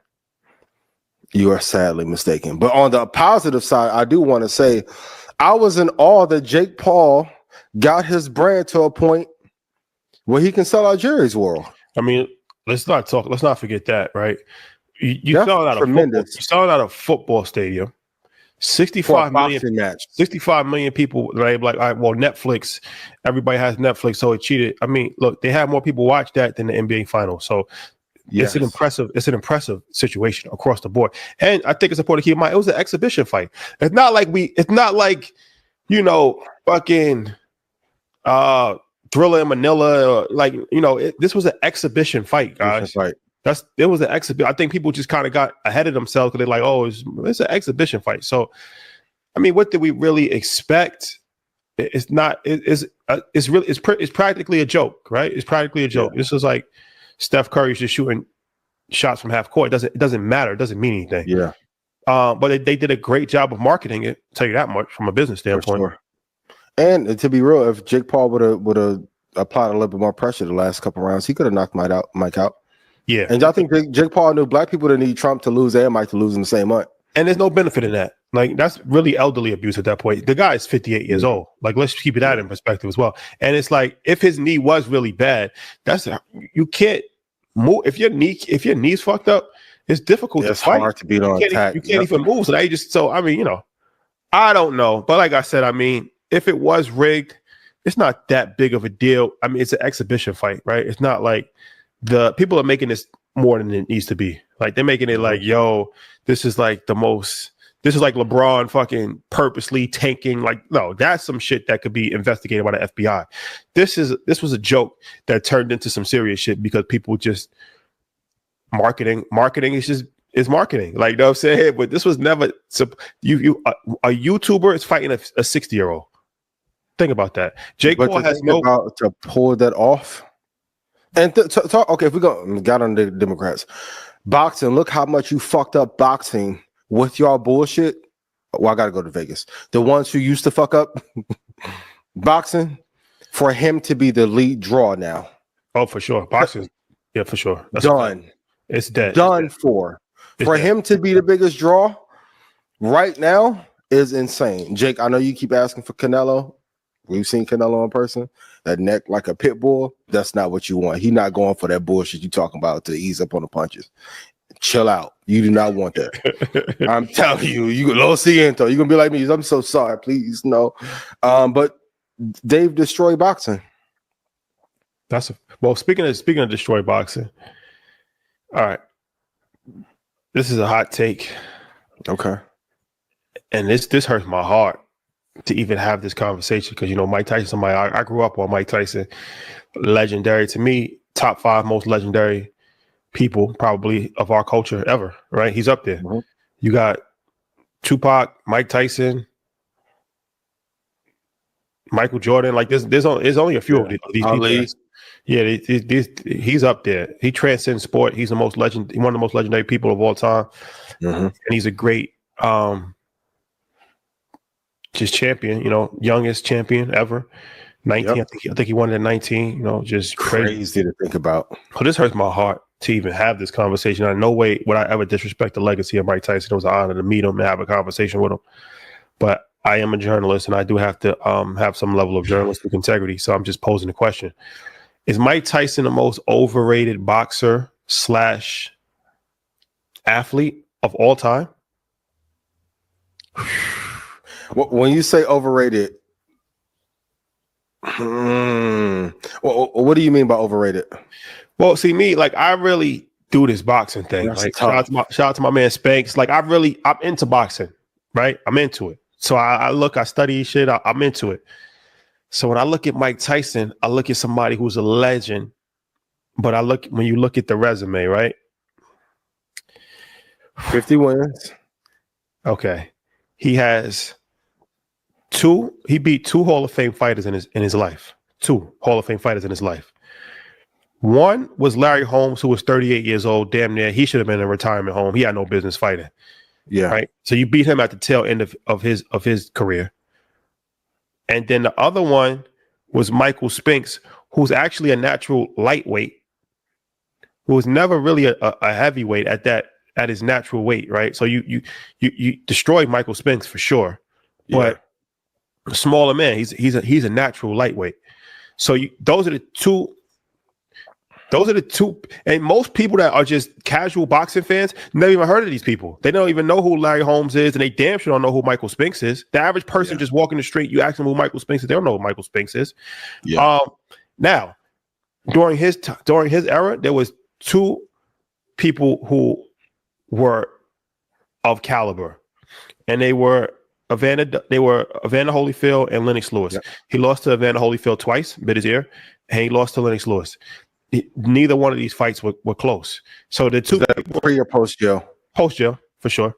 you are sadly mistaken. But on the positive side, I do want to say I was in awe that Jake Paul got his brand to a point where he can sell out Jerry's World. I mean, let's not forget that, right? You sell it out of football stadium. 65 million people, right? Like, all right, well, Netflix, everybody has Netflix, so it cheated. I mean, look, they have more people watch that than the NBA Finals. So yes. It's an impressive situation across the board. And I think it's important to keep in mind, it was an exhibition fight. It's not like fucking Thriller in Manila, this was an exhibition fight, guys. It was an exhibition. I think people just kind of got ahead of themselves because they're like, oh, it's an exhibition fight. So, I mean, what did we really expect? It's not. It's practically a joke, right? It's practically a joke. Yeah. This is like Steph Curry's just shooting shots from half court. It doesn't matter. It doesn't mean anything. Yeah. But they did a great job of marketing it. I'll tell you that much from a business standpoint. Sure. And to be real, if Jake Paul would have applied a little bit more pressure the last couple rounds, he could have knocked Mike out. Yeah. And I think Jake Paul knew black people didn't need Trump to lose and Mike to lose in the same month. And there's no benefit in that. Like, that's really elderly abuse at that point. The guy is 58 years old. Like, let's keep that in perspective as well. And it's like, if his knee was really bad, you can't move. If your knee's fucked up, it's difficult to fight. It's hard to beat on attack. You can't even move. So I don't know. But like I said, I mean, if it was rigged, it's not that big of a deal. I mean, it's an exhibition fight, right? It's not like the people are making this more than it needs to be. Like, they're making it like, yo, this is like LeBron fucking purposely tanking. Like, no, that's some shit that could be investigated by the FBI. This was a joke that turned into some serious shit because people just marketing is marketing. Like, you know what I'm saying? But this was never a YouTuber is fighting a 60-year-old. Think about that. Jake Paul has to pull that off. And talk, okay, if we got on the Democrats, boxing. Look how much you fucked up boxing with y'all bullshit. Well, I got to go to Vegas. The ones who used to fuck up boxing, for him to be the lead draw now. Oh, for sure. Boxing. Yeah, for sure. That's done. It's dead. Done it's dead. for. It's for dead. him to be the biggest draw right now is insane. Jake, I know you keep asking for Canelo. We've seen Canelo in person. That neck like a pit bull. That's not what you want. He's not going for that bullshit you talking about to ease up on the punches. Chill out. You do not want that. I'm telling you, you lo siento. You're gonna be like me. I'm so sorry. Please no. But they've destroyed boxing. Speaking of destroy boxing. All right. This is a hot take. Okay. And this hurts my heart to even have this conversation because Mike Tyson, somebody I grew up on. Mike Tyson, legendary to me, top 5 most legendary people probably of our culture ever, right? He's up there. Mm-hmm. You got Tupac, Mike Tyson, Michael Jordan. Like there's only a few of these people. Yeah, he's up there. He transcends sport. He's one of the most legendary people of all time, and he's a great just champion. Youngest champion ever. 19. Yep. I think he won it at 19. Just crazy to think about. Well, this hurts my heart to even have this conversation. In no way would I ever disrespect the legacy of Mike Tyson. It was an honor to meet him and have a conversation with him. But I am a journalist, and I do have to have some level of journalistic integrity. So I'm just posing the question. Is Mike Tyson the most overrated boxer / athlete of all time? When you say overrated, what do you mean by overrated? Well, see me, like I really do this boxing thing. That's like shout out to my man Spanks. Like I'm into boxing, right? I'm into it. So I study shit. I'm into it. So when I look at Mike Tyson, I look at somebody who's a legend, but when you look at the resume, right? 50 wins. Okay. He beat 2 Hall of Fame fighters in his life. 2 Hall of Fame fighters in his life. One was Larry Holmes, who was 38 years old, damn near. He should have been in a retirement home. He had no business fighting. Yeah. Right. So you beat him at the tail end of his career. And then the other one was Michael Spinks, who's actually a natural lightweight, who was never really a heavyweight at his natural weight, right? So you destroyed Michael Spinks for sure, but a smaller man. He's a natural lightweight. So those are the two. And most people that are just casual boxing fans never even heard of these people. They don't even know who Larry Holmes is, and they damn sure don't know who Michael Spinks is. The average person just walking the street, you ask them who Michael Spinks is, they don't know who Michael Spinks is. Yeah. Now, during his era, there was 2 people who were of caliber, and they were Evander Holyfield and Lennox Lewis. Yep. He lost to Evander Holyfield twice, bit his ear, and he lost to Lennox Lewis. Neither one of these fights were close. So the 2 pre or post jail? Post jail for sure.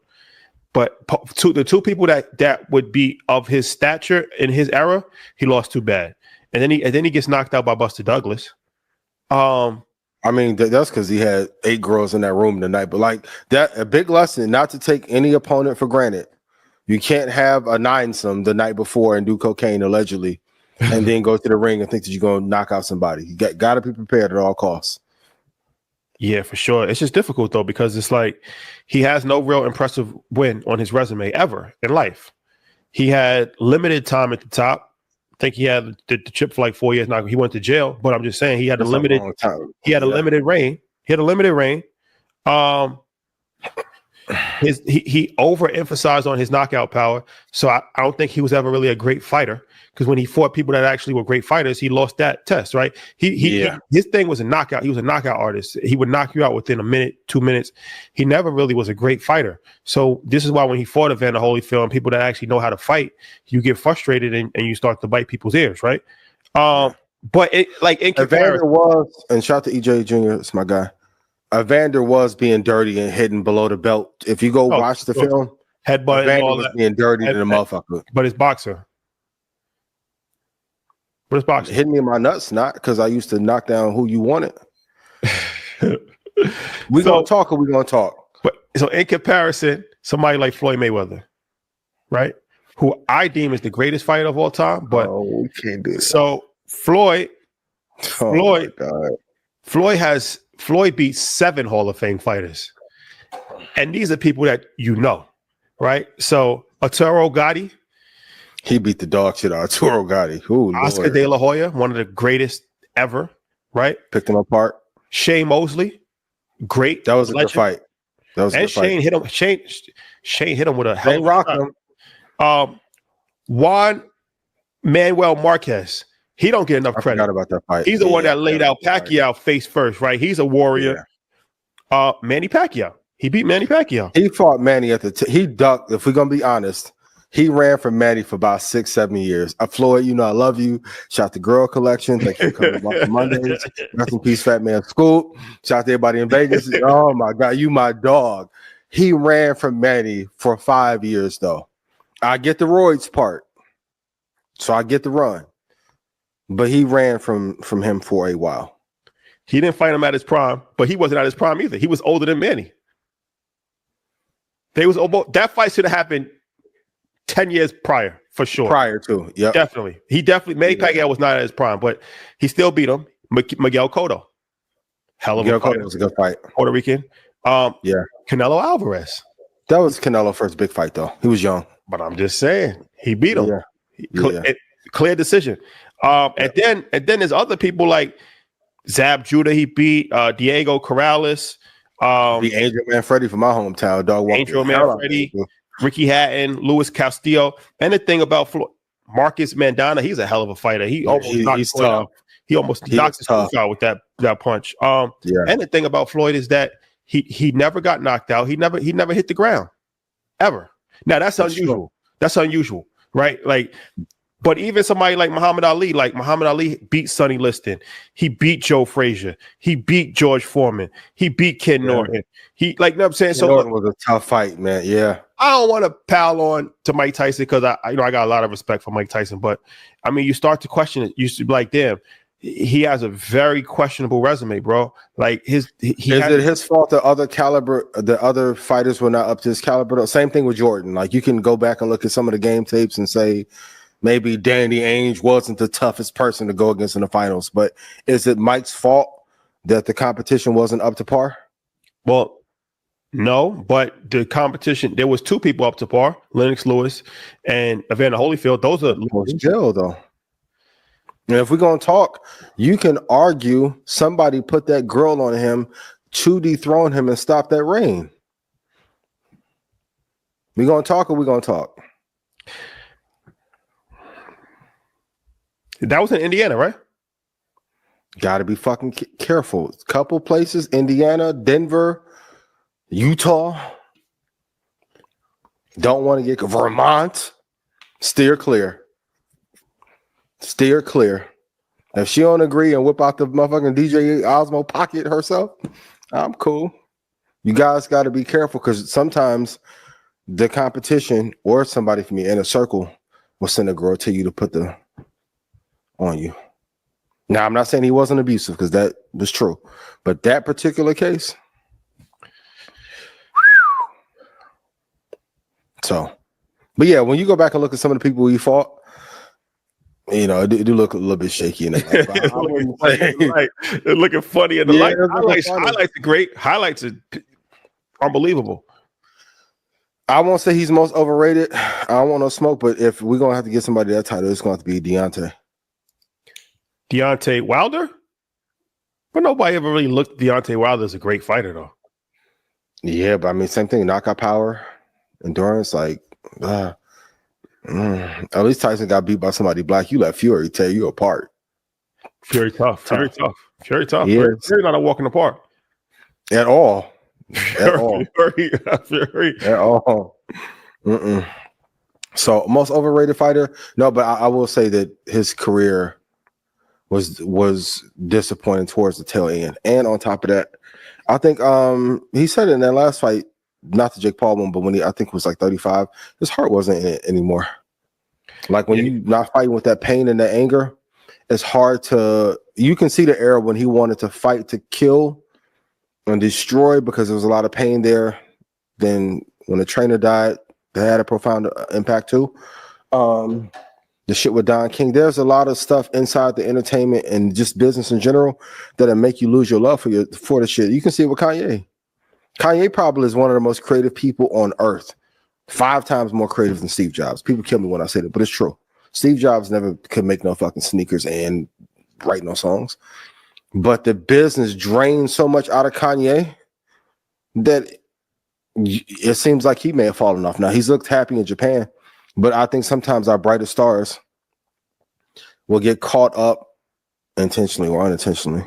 But the 2 people that would be of his stature in his era, he lost too bad, and then he gets knocked out by Buster Douglas. I mean that's because he had 8 girls in that room tonight. But like that, a big lesson not to take any opponent for granted. You can't have a 9-some the night before and do cocaine allegedly. And then go to the ring and think that you're going to knock out somebody. You got to be prepared at all costs. Yeah, for sure. It's just difficult, though, because it's like he has no real impressive win on his resume ever in life. He had limited time at the top. I think he had the chip for like 4 years. Now he went to jail, but I'm just saying he had a limited reign. He had a limited reign. He overemphasized on his knockout power. So I don't think he was ever really a great fighter. Because when he fought people that actually were great fighters, he lost that test, right? His thing was a knockout. He was a knockout artist. He would knock you out within a minute, 2 minutes. He never really was a great fighter. So this is why when he fought Evander Holyfield and people that actually know how to fight, you get frustrated and you start to bite people's ears, right? But in Evander was, and shout out to EJ Jr., it's my guy. Evander was being dirty and hidden below the belt. If you go watch the film, headbutt Evander was being dirty than a motherfucker. But his boxer. What is boxing? Hitting me in my nuts, not because I used to knock down who you wanted. We gonna talk or we gonna talk? But so in comparison, somebody like Floyd Mayweather, right? Who I deem is the greatest fighter of all time, but we can't do that. So Floyd beat 7 Hall of Fame fighters. And these are people that you know, right? So Arturo Gatti. He beat the dog shit out of Arturo Gatti. Ooh, Oscar Lord. De La Hoya, one of the greatest ever, right? Picked him apart. Shane Mosley, great. That was a good fight. That was a good Shane fight. hit him. Shane hit him with a hell of a rocked shot. him. Juan Manuel Marquez. He don't get enough credit. I forgot about that fight. He's the one that laid out Pacquiao face first, right? He's a warrior. Yeah. Manny Pacquiao. He beat Manny Pacquiao. He fought Manny at he ducked. If we're gonna be honest, he ran from Manny for about 6-7 years. Floyd, you know I love you. Shout the Girl Collection. Thank you for coming back on Mondays. Rest in peace, Fat Man Scoop. Shout to everybody in Vegas. Oh my God, you my dog. He ran from Manny for 5 years though. I get the roids part, so I get the run, but he ran from him for a while. He didn't fight him at his prime, but he wasn't at his prime either. He was older than Manny. That fight should have happened 10 years prior, for sure. Prior to, yeah, definitely. Manny Pacquiao was not at his prime, but he still beat him. Miguel Cotto, hell of a fight. Cotto was a good fight. Puerto Rican. Yeah, Canelo Alvarez. That was Canelo's first big fight, though. He was young. But I'm just saying, he beat him. Yeah. Clear decision. And then there's other people like Zab Judah. He beat Diego Corrales. The Angel Man Freddy from my hometown, dog. Angel Man Freddy, Ricky Hatton, Luis Castillo. And the thing about Marcus Mandana, he's a hell of a fighter. He almost knocked his tooth out with that punch. And the thing about Floyd is that he never got knocked out. He never hit the ground ever. Now that's unusual. True. That's unusual, right? Like, but even somebody like Muhammad Ali beat Sonny Liston. He beat Joe Frazier. He beat George Foreman. He beat Ken Norton. He, like, you know what I'm saying? So Norton was a tough fight, man. Yeah. I don't want to pile on to Mike Tyson because I got a lot of respect for Mike Tyson, but I mean, you start to question it. You should be like, damn, he has a very questionable resume, bro. Like is it his fault the other fighters were not up to his caliber? Same thing with Jordan. Like you can go back and look at some of the game tapes and say maybe Danny Ainge wasn't the toughest person to go against in the finals, but is it Mike's fault that the competition wasn't up to par? Well, no, but the competition, there was 2 people up to par, Lennox Lewis and Evander Holyfield. Those are jail though. And if we're going to talk, you can argue somebody put that girl on him to dethrone him and stop that reign. We going to talk or we going to talk? That was in Indiana, right? Got to be fucking careful. Couple places, Indiana, Denver, Utah. Don't want to get Vermont. Steer clear. Steer clear. If she don't agree and whip out the motherfucking DJ Osmo pocket herself, I'm cool. You guys got to be careful because sometimes the competition or somebody from your inner circle will send a girl to you to put the on you. Now, I'm not saying he wasn't abusive because that was true, but that particular case. So, but yeah, when you go back and look at some of the people he fought, you know, it do look a little bit shaky in it. They're looking funny in the light. Highlights are great. Highlights are unbelievable. I won't say he's most overrated. I don't want no smoke, but if we're gonna have to get somebody that title, it's gonna have to be Deontay Wilder. But nobody ever really looked at Deontay Wilder as a great fighter, though. Yeah, but I mean, same thing. Knockout power, endurance, like. At least Tyson got beat by somebody black. You let Fury tear you apart. Very tough. Very tough. Yeah. Fury not a walk in the park. At all. At all. At all. So most overrated fighter? No, but I will say that his career was disappointing towards the tail end. And on top of that, I think he said it in that last fight, not the Jake Paul one, but when I think it was like 35, his heart wasn't in it anymore. Like when you're not fighting with that pain and that anger, it's hard to. You can see the era when he wanted to fight to kill and destroy because there was a lot of pain there. Then when the trainer died, that had a profound impact too. The shit with Don King, there's a lot of stuff inside the entertainment and just business in general that'll make you lose your love for the shit. You can see it with Kanye. Kanye probably is one of the most creative people on earth, 5 times more creative than Steve Jobs. People kill me when I say that, but it's true. Steve Jobs never could make no fucking sneakers and write no songs, but the business drained so much out of Kanye that it seems like he may have fallen off. Now he's looked happy in Japan, but I think sometimes our brightest stars will get caught up intentionally or unintentionally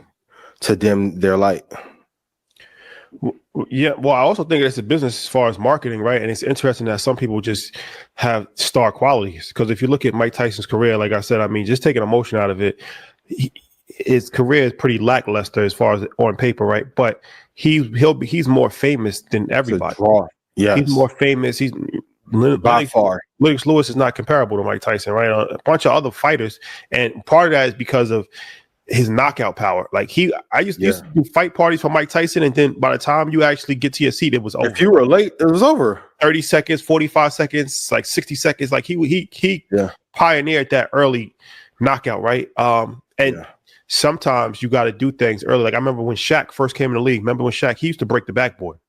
to dim their light. Yeah, well, I also think it's a business as far as marketing, right? And it's interesting that some people just have star qualities. Because if you look at Mike Tyson's career, like I said, I mean, just taking emotion out of it, his career is pretty lackluster as far as on paper, right? But he's more famous than everybody. Yeah, he's more famous. He's by far. Lennox Lewis is not comparable to Mike Tyson, right? A bunch of other fighters, and part of that is because of his knockout power. Like I used to do fight parties for Mike Tyson, and then by the time you actually get to your seat, it was over. If you were late, it was over. 30 seconds, 45 seconds, like 60 seconds. Like he pioneered that early knockout, right? Sometimes you got to do things early. Like I remember when Shaq first came in the league. Remember when Shaq, he used to break the backboard.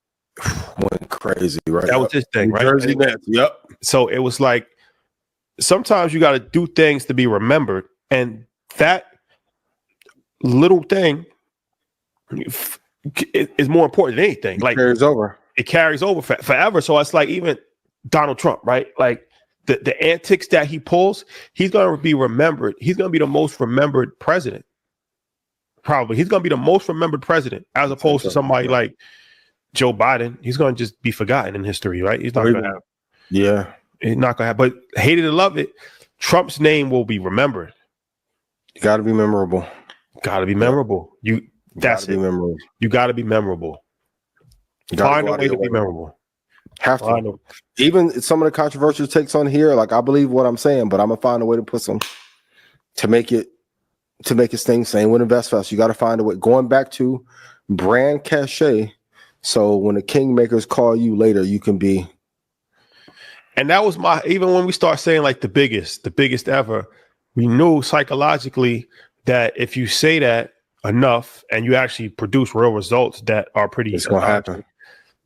Went crazy, right? That was his thing, right? Jersey Nets. Yep. So it was like sometimes you got to do things to be remembered, and that little thing is more important than anything. Like it carries over forever. So it's like even Donald Trump, right? Like the antics that he pulls, he's going to be remembered. He's going to be the most remembered president. Probably he's going to be the most remembered president as opposed to somebody like Joe Biden. He's going to just be forgotten in history, right? He's not going to have. Yeah, he's not going to have. But hate it or love it, Trump's name will be remembered. You got to be memorable. Got to be memorable. That's it. Memorable. You got to be memorable. Find a way to be memorable. Have to. Even some of the controversial takes on here, like I believe what I'm saying, but I'm gonna find a way to put some to make it sting. Same with InvestFest. You got to find a way. Going back to brand cachet, so when the kingmakers call you later, you can be. And that was even when we start saying like the biggest ever, we knew psychologically that if you say that enough and you actually produce real results that are pretty, it's gonna happen.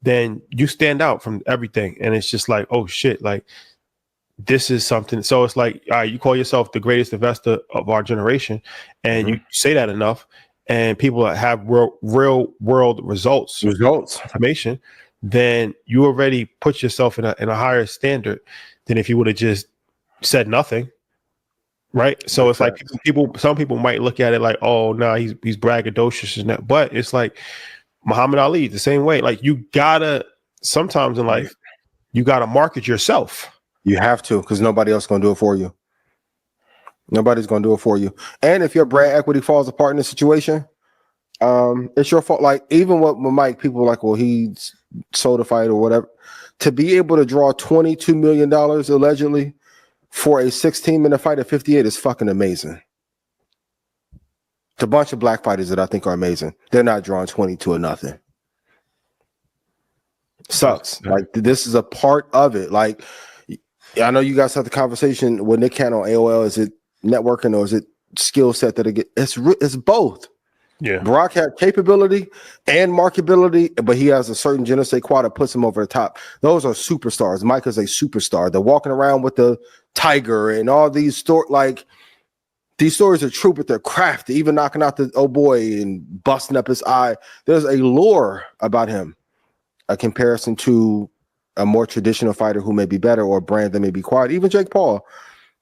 Then you stand out from everything, and it's just like, oh shit, like this is something. So it's like, all right, you call yourself the greatest investor of our generation, and you say that enough, and people have real world results, information, then you already put yourself in a higher standard than if you would have just said nothing. Right. So it's like some people might look at it like, oh no, he's braggadocious and that, but it's like Muhammad Ali the same way. Like you gotta sometimes in life, you gotta market yourself. You have to, because nobody else is gonna do it for you. Nobody's gonna do it for you. And if your brand equity falls apart in this situation, it's your fault. Like even with Mike, people are like, well, he's sold a fight or whatever. To be able to draw $22 million allegedly for a 16-minute fight at 58 is fucking amazing. It's a bunch of black fighters that I think are amazing. They're not drawing 22 or nothing. Sucks. Like this is a part of it. Like I know you guys had the conversation with Nick Cannon on AOL. Is it networking or is it skill set that it's both. Yeah. Brock had capability and marketability, but he has a certain je ne sais quoi that puts him over the top. Those are superstars. Mike is a superstar. They're walking around with the tiger and all these these stories are true, but they're crafty. Even knocking out the old boy and busting up his eye. There's a lore about him, a comparison to a more traditional fighter who may be better or a brand that may be quiet. Even Jake Paul.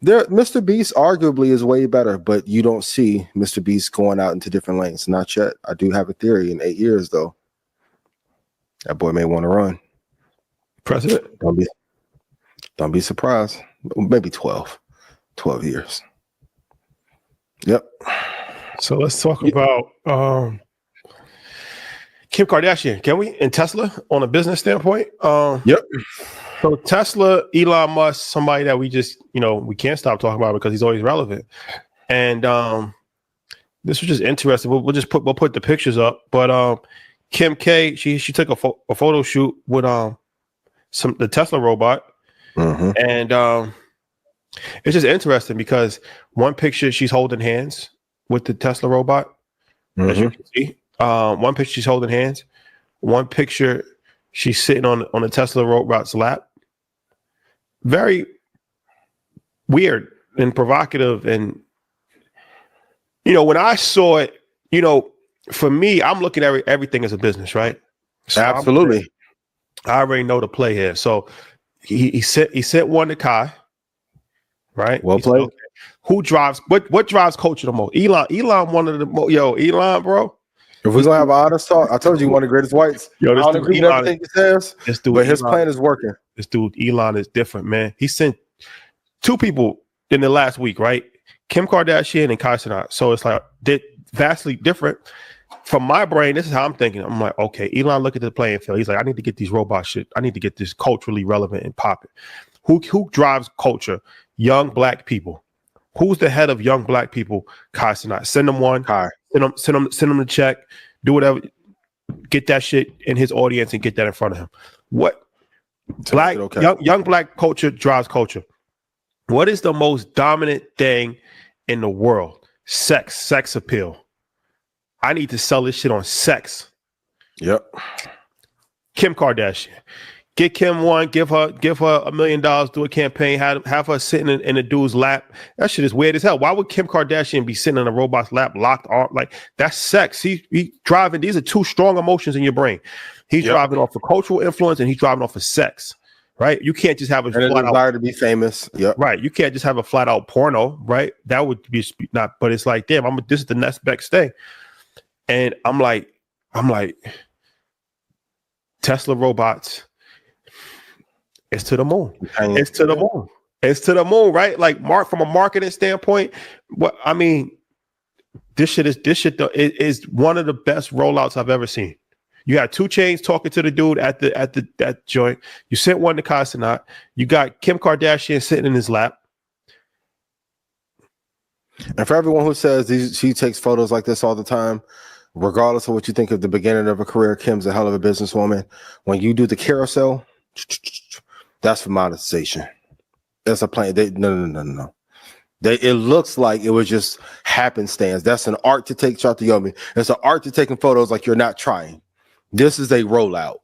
Mr. Beast arguably is way better, but you don't see Mr. Beast going out into different lanes. Not yet. I do have a theory in 8 years, though. That boy may want to run. President. Don't be surprised. Maybe 12 years. Yep. So let's talk about Kim Kardashian. Can we? And Tesla on a business standpoint? Yep. So Tesla, Elon Musk, somebody that we just, we can't stop talking about because he's always relevant. And this was just interesting. We'll put the pictures up. But Kim K, she took a photo shoot with the Tesla robot, and it's just interesting because one picture she's holding hands with the Tesla robot, as you can see. One picture she's holding hands. One picture she's sitting on the Tesla robot's lap. Very weird and provocative. And, when I saw it, for me, I'm looking at everything as a business, right? So absolutely. I already know the play here. So he sent one to Kai, right? Well played. Okay. Who drives, what drives culture the most? Elon, one of the most, Elon, bro. If we're gonna have an honest talk, I told you one of the greatest whites. Yo, I don't agree with everything he says, but his plan is working. This dude, Elon, is different, man. He sent 2 people in the last week, right? Kim Kardashian and Tyson. So it's like they're vastly different. From my brain, this is how I'm thinking. I'm like, okay, Elon, look at the playing field. He's like, I need to get these robot shit. I need to get this culturally relevant and popping. Who drives culture? Young black people. Who's the head of young black people? Kai Cenat. Send them one. Kai. Send them the check. Do whatever. Get that shit in his audience and get that in front of him. What black young black culture drives culture? What is the most dominant thing in the world? Sex appeal. I need to sell this shit on sex. Yep. Kim Kardashian. Get Kim one, give her $1 million, do a campaign, have her sitting in a dude's lap. That shit is weird as hell. Why would Kim Kardashian be sitting in a robot's lap, locked arm? Like, that's sex. He driving. These are 2 strong emotions in your brain. He's driving off of cultural influence and he's driving off of sex, right? You can't just have a desire to be famous. Yep. Right. You can't just have a flat out porno, right? That would be not, but it's like, damn, this is the next best thing. And I'm like, Tesla robots. It's to the moon. It's to the moon. It's to the moon, right? Like, from a marketing standpoint, this shit is one of the best rollouts I've ever seen. You had 2 Chainz talking to the dude at that joint. You sent one to Kai Cenat. You got Kim Kardashian sitting in his lap. And for everyone who says she takes photos like this all the time, regardless of what you think of the beginning of a career, Kim's a hell of a businesswoman. When you do the carousel, that's for monetization. That's a plan. No. It looks like it was just happenstance. That's an art to take shot to Yomi. It's an art to taking photos like you're not trying. This is a rollout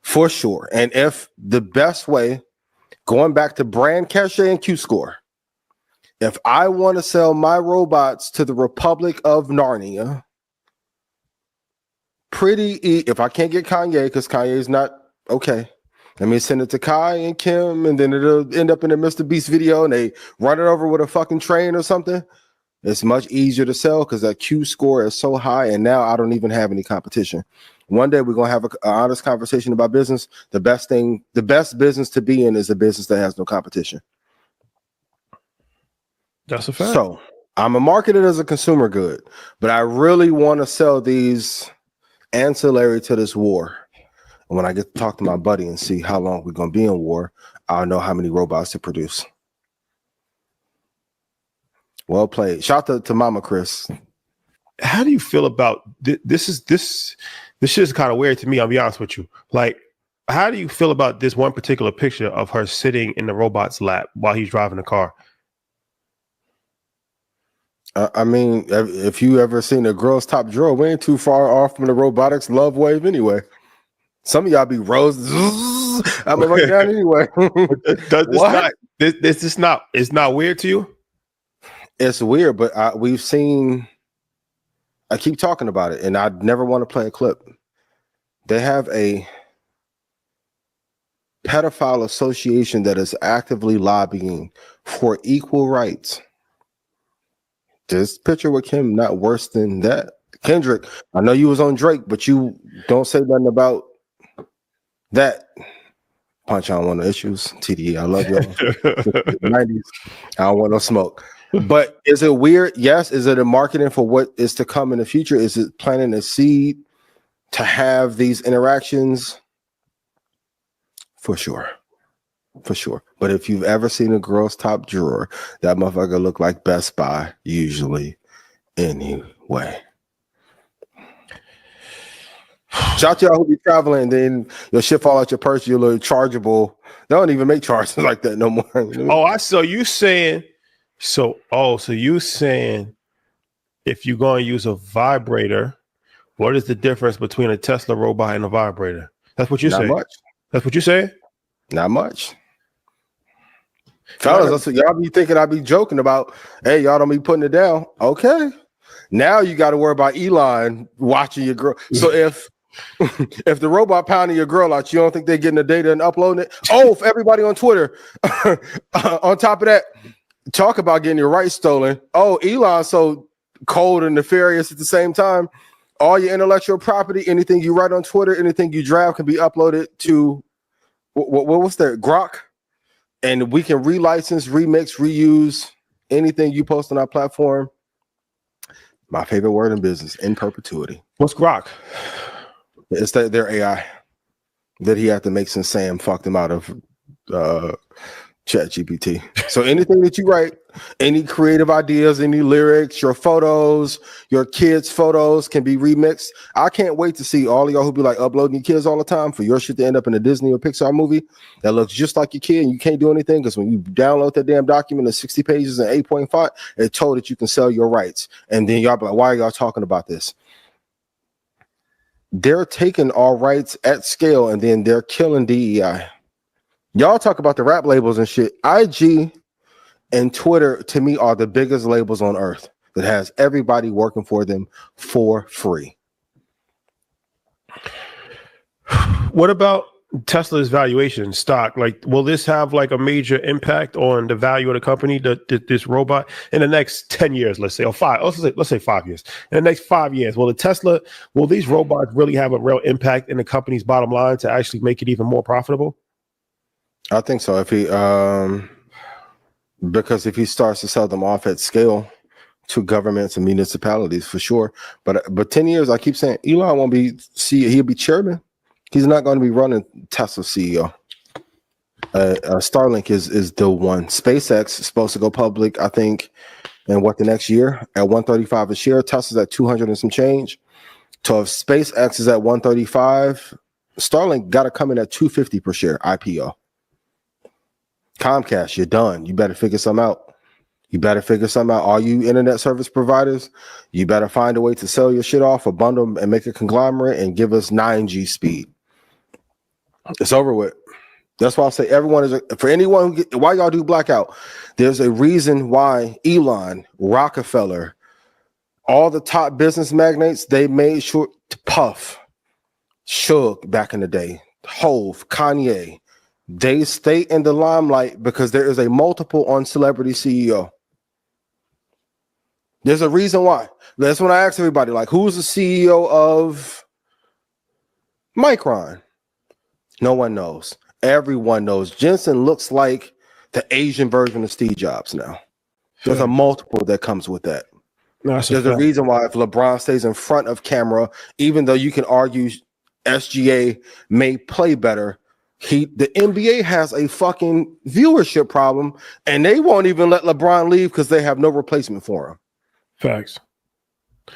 for sure. And if the best way, going back to brand cachet and Q score, if I want to sell my robots to the Republic of Narnia, if I can't get Kanye, because Kanye is not okay, let me send it to Kai and Kim, and then it'll end up in a Mr. Beast video and they run it over with a fucking train or something. It's much easier to sell because that Q score is so high, and now I don't even have any competition. One day we're gonna have an honest conversation about business. The best business to be in is a business that has no competition. That's a fact. So I'm a marketed as a consumer good, but I really want to sell these ancillary to this war. And when I get to talk to my buddy and see how long we're going to be in war, I'll know how many robots to produce. Well played. Shout out to Mama Chris. How do you feel about this? This shit is kind of weird to me. I'll be honest with you. Like, how do you feel about this one particular picture of her sitting in the robot's lap while he's driving the car? If you ever seen a girl's top drawer, we ain't too far off from the robotics love wave anyway. Some of y'all be rose. I'm gonna run down anyway. It's not weird to you? It's weird, but we've seen. I keep talking about it, and I never want to play a clip. They have a pedophile association that is actively lobbying for equal rights. This picture with Kim, not worse than that. Kendrick, I know you was on Drake, but you don't say nothing about that. Punch, I don't want no issues. TDE, I love y'all. 90s. I don't want no smoke. But is it weird? Yes. Is it a marketing for what is to come in the future? Is it planting a seed to have these interactions? For sure. For sure. But if you've ever seen a girl's top drawer, that motherfucker look like Best Buy usually anyway. way. Shout out to y'all who be traveling, then your shit fall out your purse, your little chargeable. They don't even make charges like that no more. Oh, I saw you saying so you saying if you're going to use a vibrator, what is the difference between a Tesla robot and a vibrator? That's what you say. Not much. That's what you say? Not much. Fellas, y'all be thinking I be joking about, hey, y'all don't be putting it down. Okay. Now you got to worry about Elon watching your girl. So if the robot pounding your girl out, you don't think they're getting the data and uploading it? Oh, for everybody on Twitter. On top of that, talk about getting your rights stolen. Oh, Elon's so cold and nefarious at the same time. All your intellectual property, anything you write on Twitter, anything you draft can be uploaded to what's that? Grok. And we can relicense, remix, reuse anything you post on our platform. My favorite word in business, in perpetuity. What's Grok? It's their AI that he had to make since Sam fucked him out of ChatGPT. So anything that you write, any creative ideas, any lyrics, your photos, your kids' photos can be remixed. I can't wait to see all of y'all who be like uploading your kids all the time for your shit to end up in a Disney or Pixar movie that looks just like your kid and you can't do anything because when you download that damn document in 60 pages and 8.5 font, it told that you can sell your rights. And then y'all be like, why are y'all talking about this? They're taking our rights at scale and then they're killing DEI. Y'all talk about the rap labels and shit. IG and Twitter, to me, are the biggest labels on earth that has everybody working for them for free. What about Tesla's valuation stock? Like, will this have like a major impact on the value of the company, this robot, in the next 10 years, let's say, or five, let's say 5 years. In the next 5 years, will these robots really have a real impact in the company's bottom line to actually make it even more profitable? I think so. If he because if he starts to sell them off at scale to governments and municipalities, for sure. But 10 years, I keep saying Elon won't be he'll be chairman. He's not going to be running Tesla CEO. Starlink is the one. SpaceX is supposed to go public, I think, in the next year at $135 a share. Tesla's at 200 and some change. So if SpaceX is at 135, Starlink got to come in at 250 per share IPO. Comcast, you're done. You better figure something out. All you internet service providers, you better find a way to sell your shit off or bundle and make a conglomerate and give us 9G speed. It's over with. That's why I say for anyone why y'all do blackout, there's a reason why Elon, Rockefeller, all the top business magnates, they made sure to Puff, Suge back in the day, Hove, Kanye, they stay in the limelight because there is a multiple on celebrity CEO. There's a reason why. That's when I ask everybody, like, who's the CEO of Micron? No one knows. Everyone knows. Jensen looks like the Asian version of Steve Jobs now. There's a multiple that comes with that. There's a reason why if LeBron stays in front of camera, even though you can argue SGA may play better, the NBA has a fucking viewership problem, and they won't even let LeBron leave because they have no replacement for him. Facts.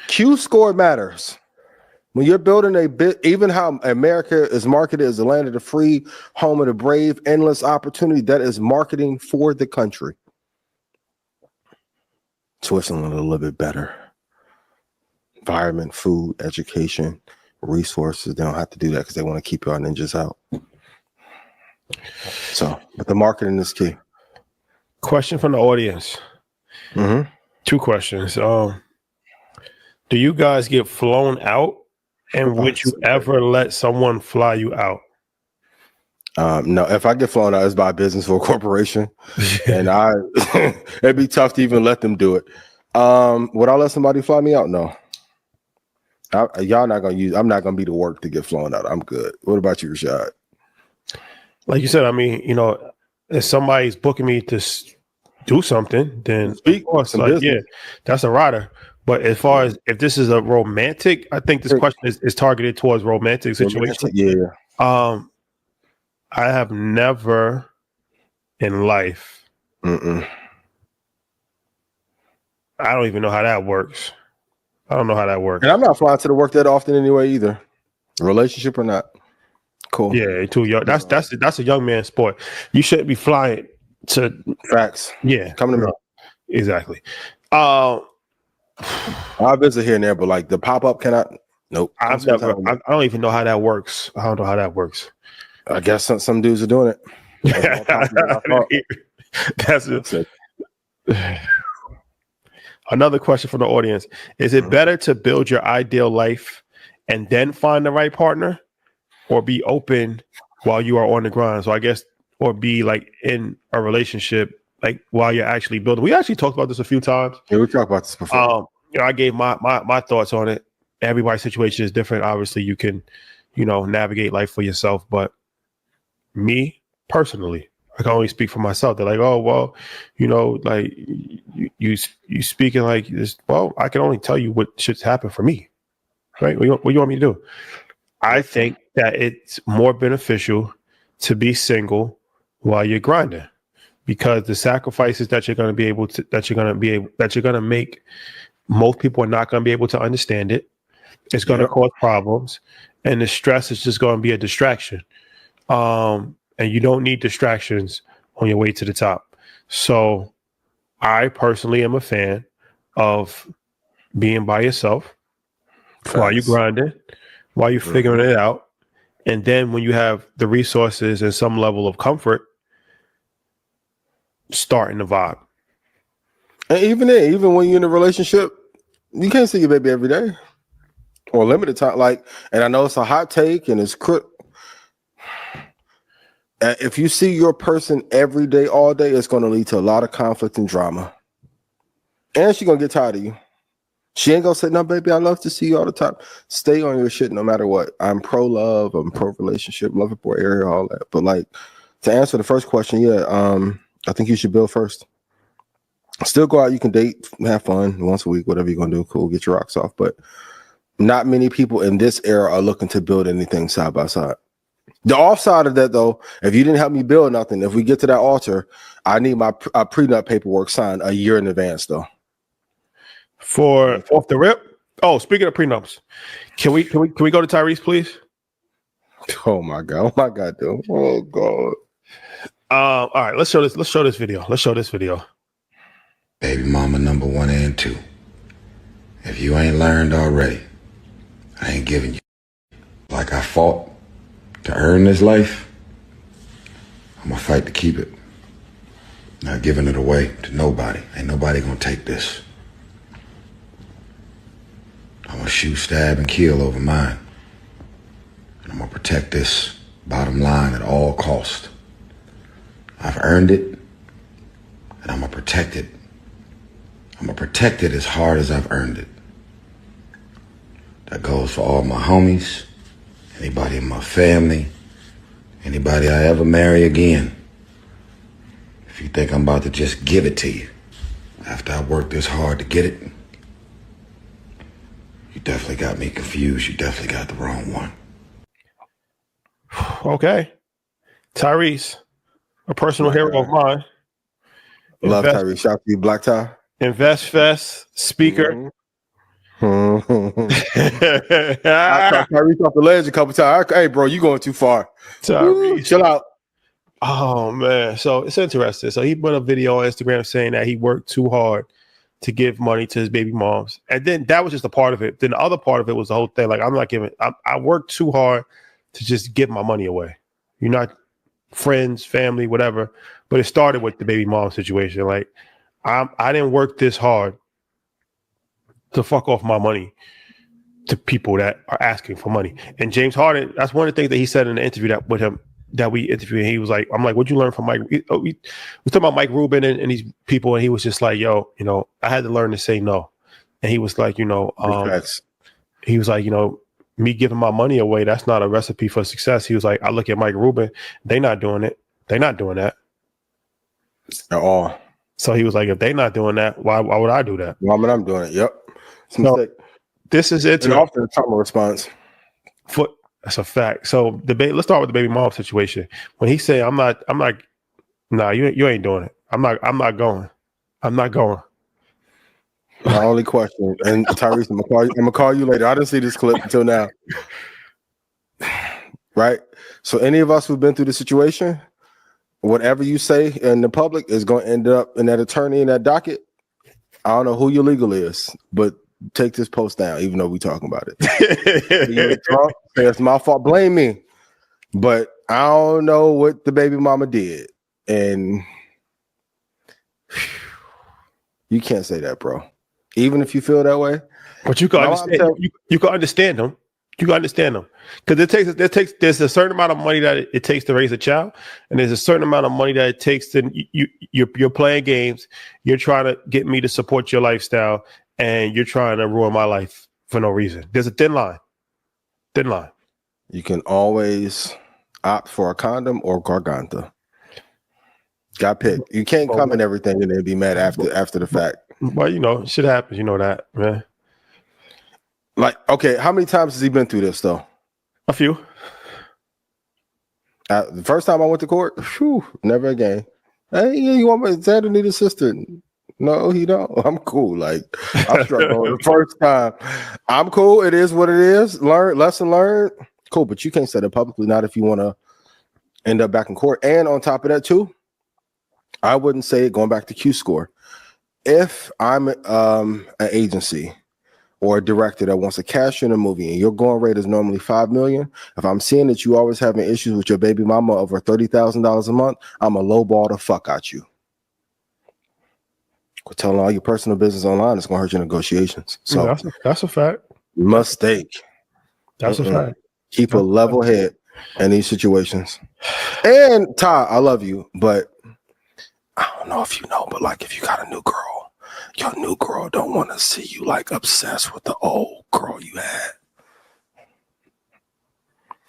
Q score matters. When you're building even how America is marketed as the land of the free, home of the brave, endless opportunity, that is marketing for the country. Switzerland a little bit better. Environment, food, education, resources. They don't have to do that because they want to keep our ninjas out. So, but the marketing is key. Question from the audience. Mm-hmm. 2 questions. Do you guys get flown out, and would you ever let someone fly you out? No, if I get flown out, it's by business or a corporation, and it'd be tough to even let them do it. Would I let somebody fly me out? No. Y'all not gonna use. I'm not gonna be the work to get flown out. I'm good. What about you, Rashad? Like you said, I mean, if somebody's booking me to do something, then speak. Yeah, that's a rider. But as far as if this is a romantic, I think this question is targeted towards romantic situation. Yeah. I have never in life. I I don't even know how that works. I don't know how that works. And I'm not flying to the work that often anyway either. Relationship or not. Cool. Yeah, too young. That's a young man sport. You shouldn't be flying to facts. Yeah. Come to me. Exactly. I'll visit here and there, but like the pop-up cannot. Nope. I don't even know how that works. I don't know how that works. I guess some dudes are doing it. That's it. Another question from the audience. Is it better to build your ideal life and then find the right partner, or be open while you are on the grind? So I guess, or be like in a relationship, like while you're actually building. We actually talked about this a few times. Yeah, we talked about this before. I gave my thoughts on it. Everybody's situation is different. Obviously, you can, navigate life for yourself. But me personally, I can only speak for myself. They're like, oh, well, like you speaking like this. Well, I can only tell you what should happen for me. Right? What you want me to do? I think that it's more beneficial to be single while you're grinding, because the sacrifices that you're going to make, most people are not going to be able to understand it. It's going to cause problems, and the stress is just going to be a distraction. And you don't need distractions on your way to the top. So I personally am a fan of being by yourself while you're grinding, while you're figuring it out. And then when you have the resources and some level of comfort, starting the vibe. And even when you're in a relationship, you can't see your baby every day or limited time. Like, and I know it's a hot take and it's if you see your person every day, all day, it's going to lead to a lot of conflict and drama. And she's going to get tired of you. She ain't going to say, no, baby, I love to see you all the time. Stay on your shit no matter what. I'm pro-love. I'm pro-relationship. Love it, boy, area, all that. But like, to answer the first question, I think you should build first. Still go out. You can date, have fun once a week, whatever you're going to do. Cool. Get your rocks off. But not many people in this era are looking to build anything side by side. The offside of that, though, if you didn't help me build nothing, if we get to that altar, I need my prenup paperwork signed a year in advance, though. For off the rip. Oh, speaking of prenups, can we go to Tyrese, please? Oh my god, dude. Oh god. All right, let's show this video. Baby mama number 1 and 2. If you ain't learned already, I ain't giving you like I fought to earn this life. I'm gonna fight to keep it. Not giving it away to nobody. Ain't nobody gonna take this. I'm gonna shoot, stab, and kill over mine. And I'm gonna protect this bottom line at all cost. I've earned it, and I'm gonna protect it. I'm gonna protect it as hard as I've earned it. That goes for all my homies, anybody in my family, anybody I ever marry again. If you think I'm about to just give it to you after I worked this hard to get it, you definitely got me confused. You definitely got the wrong one. Okay. Tyrese, a personal hero of mine. Love Tyrese. Shout out to you, Black Tie. Invest Fest speaker. Mm-hmm. I talked Tyrese off the ledge a couple times. Hey, bro, you going too far. Tyrese, chill out. Oh man, so it's interesting. So he put a video on Instagram saying that he worked too hard to give money to his baby moms, and then that was just a part of it. Then the other part of it was the whole thing. Like, I'm not giving. I worked too hard to just give my money away. You're not friends, family, whatever. But it started with the baby mom situation. Like, I didn't work this hard to fuck off my money to people that are asking for money. And James Harden, that's one of the things that he said in the interview that we interviewed. He was like, I'm like, what'd you learn from Mike? We talking about Mike Rubin and these people, and he was just like, yo, I had to learn to say no. And he was like, he was like, me giving my money away, that's not a recipe for success. He was like, I look at Mike Rubin, they not doing it. They're not doing that at all. So he was like, if they're not doing that, why would I do that? Well, I mean, I'm doing it. Yep. So this is it. Often a trauma response. That's a fact. So let's start with the baby mom situation. When he said, I'm not, nah, you ain't doing it. I'm not going. My only question, and Tyrese, I'm gonna call you later. I didn't see this clip until now. Right? So any of us who've been through the situation, whatever you say in the public is going to end up in that attorney in that docket. I don't know who your legal is, but take this post down, even though we're talking about it. Say it's my fault. Blame me. But I don't know what the baby mama did. And you can't say that, bro. Even if you feel that way. But you can understand. You can understand them. You can understand them because there's a certain amount of money that it takes to raise a child, and there's a certain amount of money that it takes to you're playing games. You're trying to get me to support your lifestyle, and you're trying to ruin my life for no reason. There's a thin line. Thin line. You can always opt for a condom or garganta. Got picked. You can't come in everything and then be mad after the fact. Well, you know, shit happens. You know that, man. Like, okay, how many times has he been through this though? A few. The first time I went to court, never again. Hey, you want my dad to need a sister? No, he don't. I'm cool. Like, I'm struggling the first time. I'm cool. It is what it is. Lesson learned. Cool, but you can't say it publicly, not if you want to end up back in court. And on top of that, too, I wouldn't say it going back to Q score. If I'm an agency or a director that wants to cash in a movie and your going rate is normally $5 million, if I'm seeing that you always having issues with your baby mama over $30,000 a month, I'm a lowball the fuck out you. Quit telling all your personal business online, it's gonna hurt your negotiations. So that's a fact. Mistake. That's a fact. Keep a level head in these situations. And Ty, I love you, but I don't know if you know, but like if you got a new girl, your new girl don't want to see you like obsessed with the old girl you had.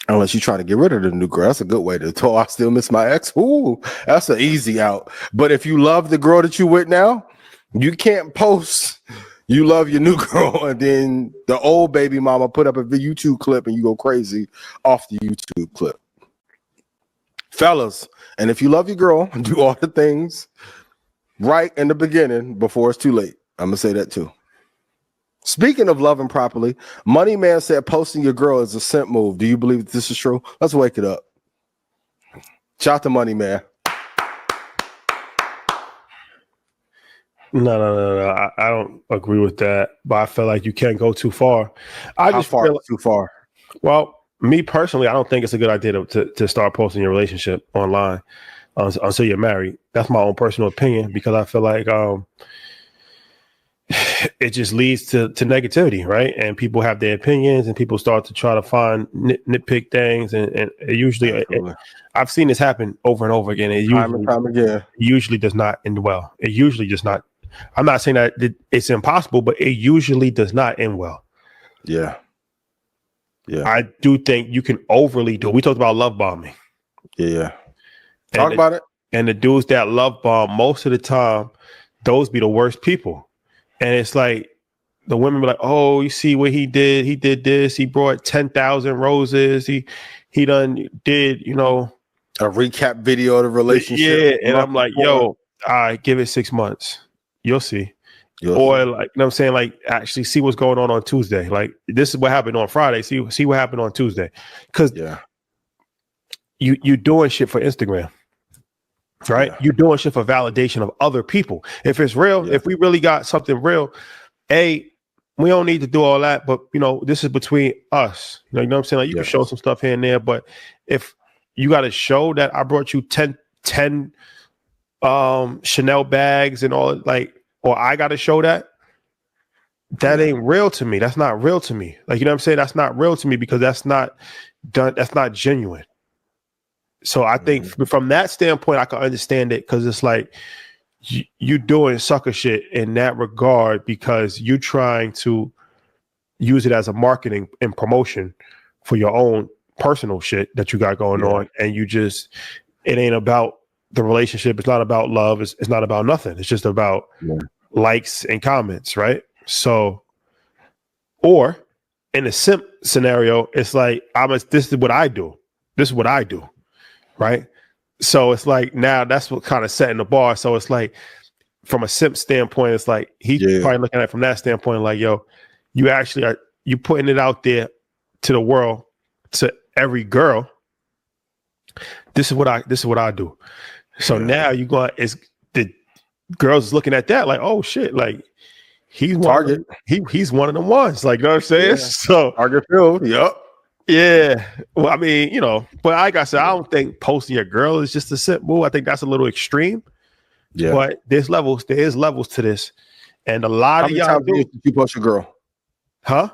Unless you're trying to get rid of the new girl. That's a good way to talk. I still miss my ex. Ooh, that's an easy out. But if you love the girl that you with now, you can't post you love your new girl and then the old baby mama put up a YouTube clip and you go crazy off the YouTube clip. Fellas, and if you love your girl, do all the things right in the beginning before it's too late. I'm gonna say that too. Speaking of loving properly, Money Man said posting your girl is a simp move. Do you believe that this is true? Let's wake it up. Shout to Money Man. No. I don't agree with that, but I feel like you can't go too far. How far? Too far. Well, me personally, I don't think it's a good idea to start posting your relationship online until you're married. That's my own personal opinion because I feel like it just leads to negativity, right? And people have their opinions, and people start to try to find nitpick things, and it usually, I've seen this happen over and over again. It usually does not end well. It usually does not. I'm not saying that it's impossible, but it usually does not end well. Yeah. I do think you can overly do it. We talked about love bombing. Yeah. Talk about it. And the dudes that love bomb, most of the time, those be the worst people. And it's like the women be like, oh, you see what he did? He did this. He brought 10,000 roses. He done did, you know, a recap video of the relationship. Yeah. And I'm like, yo, I give it 6 months. You'll see. Or like, you know what I'm saying? Like, actually see what's going on Tuesday. Like, this is what happened on Friday. See what happened on Tuesday. Because you doing shit for Instagram. Right? Yeah. You're doing shit for validation of other people. If it's real, if we really got something real, we don't need to do all that. But you know, this is between us. You know what I'm saying? Like you can show some stuff here and there, but if you got to show that I brought you 10 Chanel bags and all, like, or I got to show that ain't real to me. That's not real to me. Like, you know what I'm saying? That's not real to me because that's not done. That's not genuine. So I think from that standpoint, I can understand it because it's like you doing sucker shit in that regard because you're trying to use it as a marketing and promotion for your own personal shit that you got going on. And it ain't about the relationship. It's not about love. It's not about nothing. It's just about likes and comments, right? So, or in a simp scenario, it's like, this is what I do. This is what I do. Right. So it's like now that's what kind of setting the bar. So it's like from a simp standpoint, it's like he's probably looking at it from that standpoint, like, yo, you actually are you putting it out there to the world, to every girl. This is what I do. So now you going, it's the girls looking at that like, oh shit, like he's target. He's one of the ones, like, you know what I'm saying? Yeah. So target field. Yep. Yeah. Well, I mean, but like I said, I don't think posting your girl is just a simp move. I think that's a little extreme. Yeah. But there is levels to this. And a lot of y'all times you post your girl? Huh?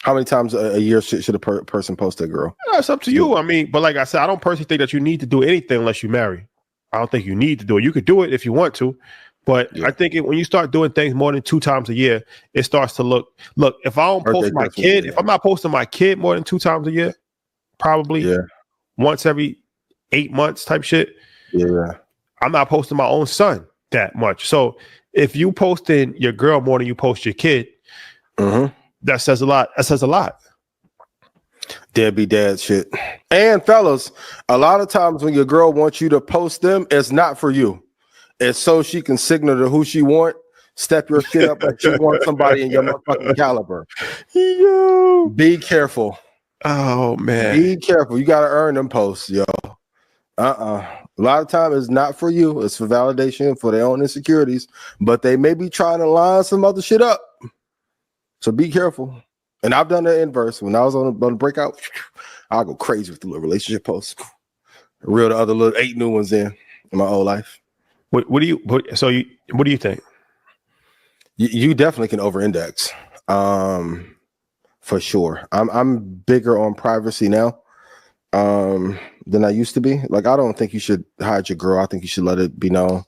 How many times a year should a person post their girl? It's up to you. I mean, but like I said, I don't personally think that you need to do anything unless you marry. I don't think you need to do it. You could do it if you want to. But I think when you start doing things more than 2 times a year, it starts to look, if I don't post my kid, if I'm not posting my kid more than 2 times a year, probably once every 8 months type shit. Yeah. I'm not posting my own son that much. So if you posting your girl more than you post your kid, that says a lot. That says a lot. Deadbeat dad shit. And fellas, a lot of times when your girl wants you to post them, it's not for you. It's so she can signal to who she want, step your shit up like you want somebody in your motherfucking caliber. Yo. Be careful. Oh man. Be careful. You gotta earn them posts, yo. A lot of time it's not for you. It's for validation for their own insecurities, but they may be trying to line some other shit up. So be careful. And I've done the inverse. When I was on the breakout, I'll go crazy with the little relationship posts. Reel the other little 8 new ones in my whole life. What do you think? You definitely can over-index, for sure. I'm bigger on privacy now than I used to be. Like, I don't think you should hide your girl. I think you should let it be known.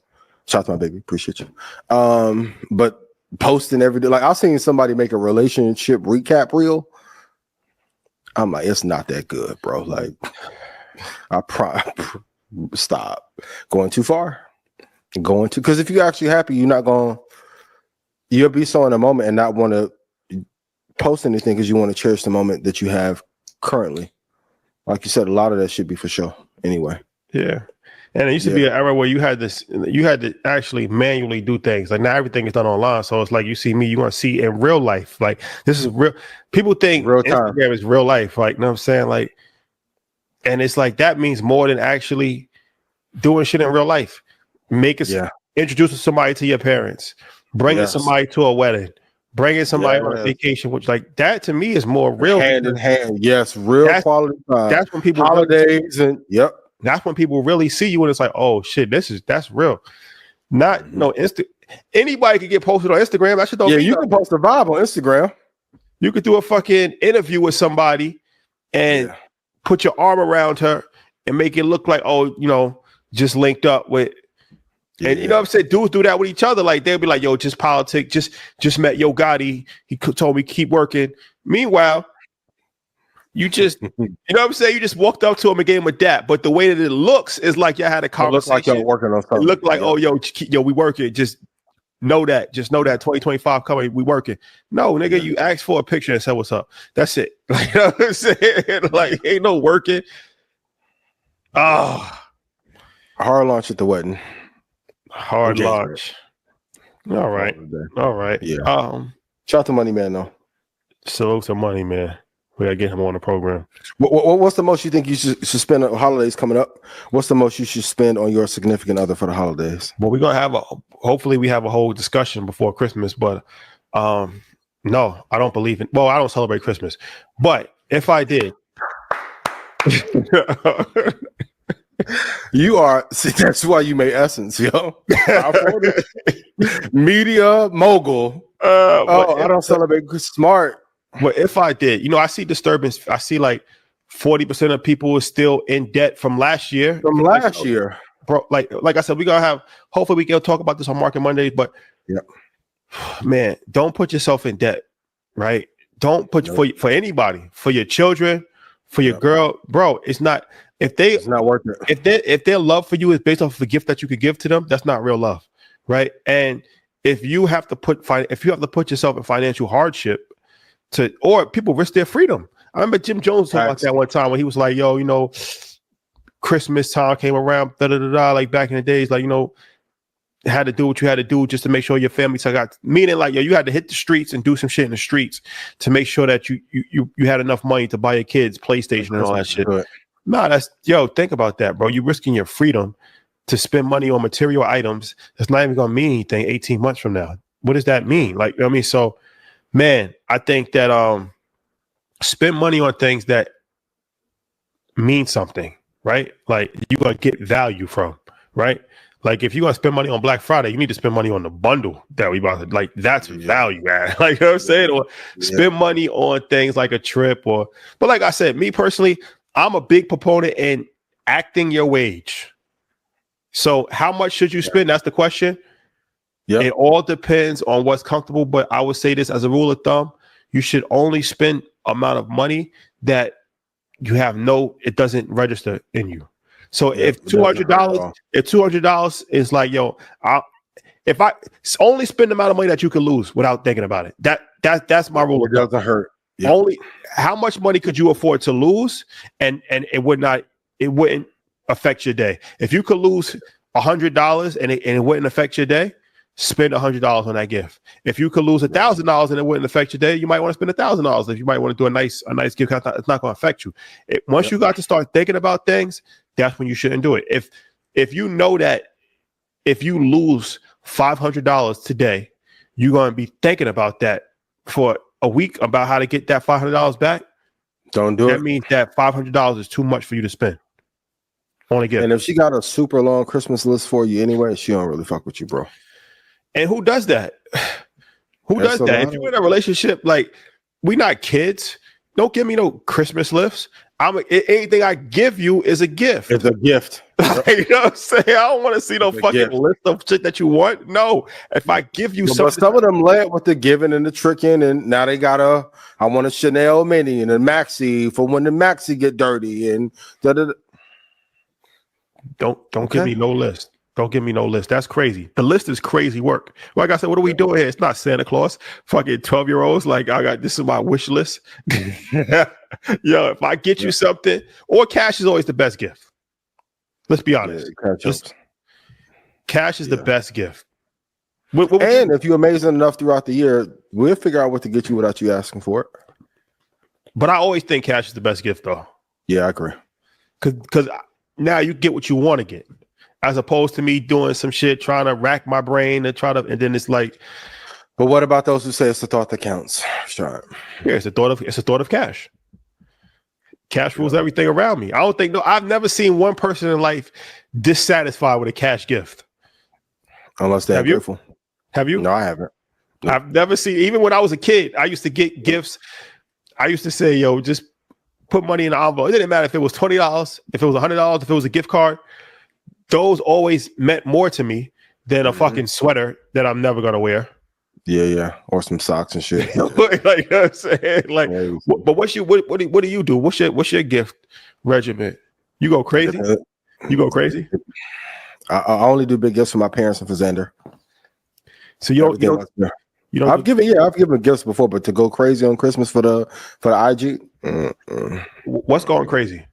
Shout out to my baby, appreciate you. But posting every day, like I've seen somebody make a relationship recap reel. I'm like, it's not that good, bro. Like, stop going too far. Because if you're actually happy, you'll be so in a moment and not want to post anything because you want to cherish the moment that you have currently. Like you said, a lot of that should be for sure anyway. Yeah. And it used to be an era where you had to actually manually do things. Like now everything is done online. So it's like you see me, you're going to see in real life. Like this is real. People think real time. Instagram is real life. Like, you know what I'm saying? Like, and it's like that means more than actually doing shit in real life. Introducing somebody to your parents, bringing somebody to a wedding, bringing somebody on a vacation, which like that to me is more real. Hand in hand. Yes. Real quality time. That's when people holidays that's when people really see you and it's like, oh shit, that's real. Not anybody could get posted on Instagram. That shit don't you can post a vibe on Instagram. You could do a fucking interview with somebody and put your arm around her and make it look like, just linked up with. And you know what I'm saying? Dudes do that with each other. Like they'll be like, yo, just politic, just met Yo Gotti. He told me keep working. Meanwhile, you just, you know what I'm saying? You just walked up to him and gave him a dap. But the way that it looks is like you had a conversation. It looks like y'all working on something. It looked like, yo, we working. Just know that 2025 coming, we working. No, nigga, you asked for a picture and said, what's up? That's it. Like, you know what I'm saying? Like, ain't no working. Hard launch at the wedding. Hard launch. All right. Yeah. Shout out to Money Man though. Salute to Money Man. We gotta get him on the program. What's the most you think you should spend on holidays coming up? What's the most you should spend on your significant other for the holidays? Well, we're gonna hopefully we have a whole discussion before Christmas, but no, I don't believe in. Well, I don't celebrate Christmas, but if I did, you are. See, that's why you made Essence, yo. Media mogul. I don't celebrate. Smart. But if I did, I see disturbance. I see like 40% of people is still in debt from last year. Year, bro. Like I said, we gonna have. Hopefully, we can talk about this on Market Mondays. But man, don't put yourself in debt, right? Don't put for anybody, for your children, for your girl, bro. It's not. It's not worth it. If their love for you is based off of the gift that you could give to them, that's not real love, right? And if you have to put yourself in financial hardship. Or people risk their freedom. I remember Jim Jones talking about that one time when he was like, yo, Christmas time came around, like back in the days, like, had to do what you had to do just to make sure your family got, meaning like, yo, you had to hit the streets and do some shit in the streets to make sure that you had enough money to buy your kids PlayStation and all that shit. Nah, think about that, bro. You're risking your freedom to spend money on material items that's not even gonna mean anything 18 months from now. What does that mean? Like, you know what I mean? So, man, I think that spend money on things that mean something, right? Like you're gonna get value from, right? Like if you're gonna spend money on Black Friday, you need to spend money on the bundle that we about to, like, that's value, man. Like, you know what I'm saying? Or spend money on things like a trip but like I said, me personally, I'm a big proponent in acting your wage. So how much should you spend? That's the question. Yeah. It all depends on what's comfortable, but I would say this as a rule of thumb, you should only spend amount of money that you have it doesn't register in you. So if $200 is like, yo, if I only spend the amount of money that you can lose without thinking about it, that's my rule. It doesn't hurt. Yep. Only how much money could you afford to lose, and it wouldn't affect your day. If you could lose $100 and it wouldn't affect your day, spend $100 on that gift. If you could lose $1,000 and it wouldn't affect your day, you might want to spend $1,000. If you might want to do a nice gift, it's not going to affect you. Once you got to start thinking about things, that's when you shouldn't do it. If you know that if you lose $500 today, you're going to be thinking about that for a week about how to get that $500 back. Don't do it. That means that $500 is too much for you to spend on a gift. And if she got a super long Christmas list for you anyway, she don't really fuck with you, bro. And who does that? Who does that? If you're in a relationship, like, we not kids. Don't give me no Christmas lists. Anything I give you is a gift. It's a gift. Like, you know what I'm saying? I don't want to see no fucking list of shit that you want. No. If I give you something. But some of them led with the giving and the tricking, and now they got I want a Chanel mini and a maxi for when the maxi get dirty and da-da-da. Don't give me no list. Don't give me no list. That's crazy. The list is crazy work. Like I said, what are we doing here? It's not Santa Claus. Fucking 12-year-olds. Like, this is my wish list. Yo, if I get you something, or cash is always the best gift. Let's be honest. Cash is the best gift. And if you're amazing enough throughout the year, we'll figure out what to get you without you asking for it. But I always think cash is the best gift, though. Yeah, I agree. Because now you get what you want to get, as opposed to me doing some shit, trying to rack my brain and then it's like. But what about those who say it's the thought that counts? Sure. Yeah, it's a thought of cash. Cash rules everything around me. I've never seen one person in life dissatisfied with a cash gift. Unless they're grateful. Have you? No, I haven't. No. I've never seen, even when I was a kid, I used to get gifts. I used to say, yo, just put money in the envelope. It didn't matter if it was $20, if it was $100, if it was a gift card. Those always meant more to me than a fucking sweater that I'm never gonna wear. Yeah, or some socks and shit. Like, you know what I'm saying? Like, but what do you do? What's your gift regimen? You go crazy? You go crazy? I only do big gifts for my parents and for Xander. So you don't. I've given gifts before, but to go crazy on Christmas for the IG. What's going crazy?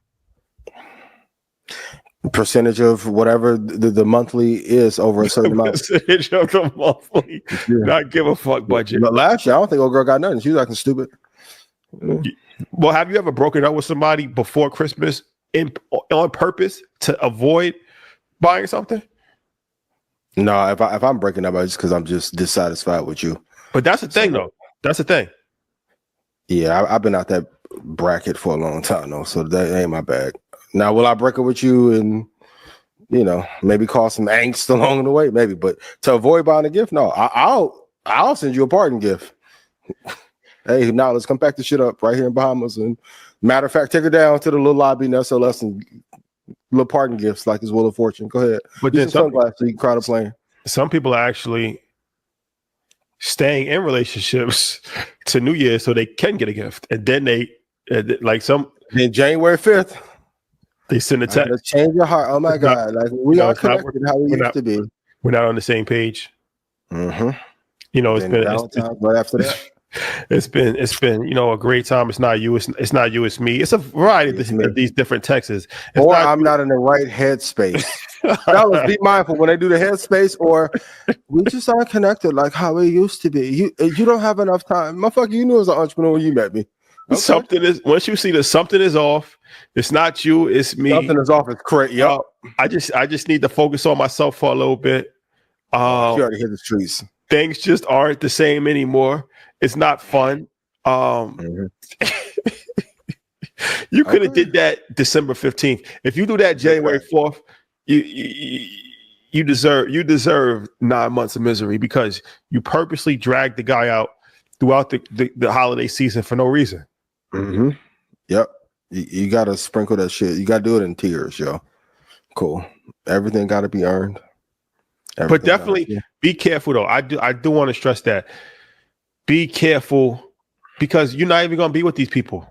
Percentage of whatever the monthly is over a certain amount. Percentage of the monthly. Not give a fuck budget. But last year, I don't think old girl got nothing. She was acting stupid. Well, have you ever broken up with somebody before Christmas on purpose to avoid buying something? No, if I'm breaking up, it's because I'm just dissatisfied with you. But that's the thing, though. That's the thing. Yeah, I've been out that bracket for a long time, though, so that ain't my bag. Now, will I break up with you and, maybe cause some angst along the way? Maybe, but to avoid buying a gift, no. I'll send you a parting gift. Hey, now let's come pack the shit up right here in Bahamas. And matter of fact, take her down to the little lobby in SLS and little parting gifts like his Wheel of Fortune. Go ahead. But then sunglasses so you can crowd a plane. Some people are actually staying in relationships to New Year's so they can get a gift, and then then January 5th. They send a text. Change your heart. Oh my God! Like we are connected how we used to be. We're not on the same page. Mm-hmm. Right after that. It's been a great time. It's not you. It's not you. It's me. It's a variety of these different texts. I'm not in the right headspace. fellas, be mindful when they do the headspace, or we just aren't connected like how we used to be. You don't have enough time. Motherfucker, you knew as an entrepreneur when you met me. Okay. Something is, once you see that something is off, it's not you, it's me. Something is off. It's crazy. Yep. I just need to focus on myself for a little bit. You already hit the streets. Things just aren't the same anymore. It's not fun. You could have did that December 15th. If you do that January 4th, you deserve 9 months of misery because you purposely dragged the guy out throughout the holiday season for no reason. Mm-hmm. Yep. You got to sprinkle that shit. You got to do it in tears, yo. Cool. Everything got to be earned. But definitely be careful, though. I do want to stress that. Be careful because you're not even going to be with these people.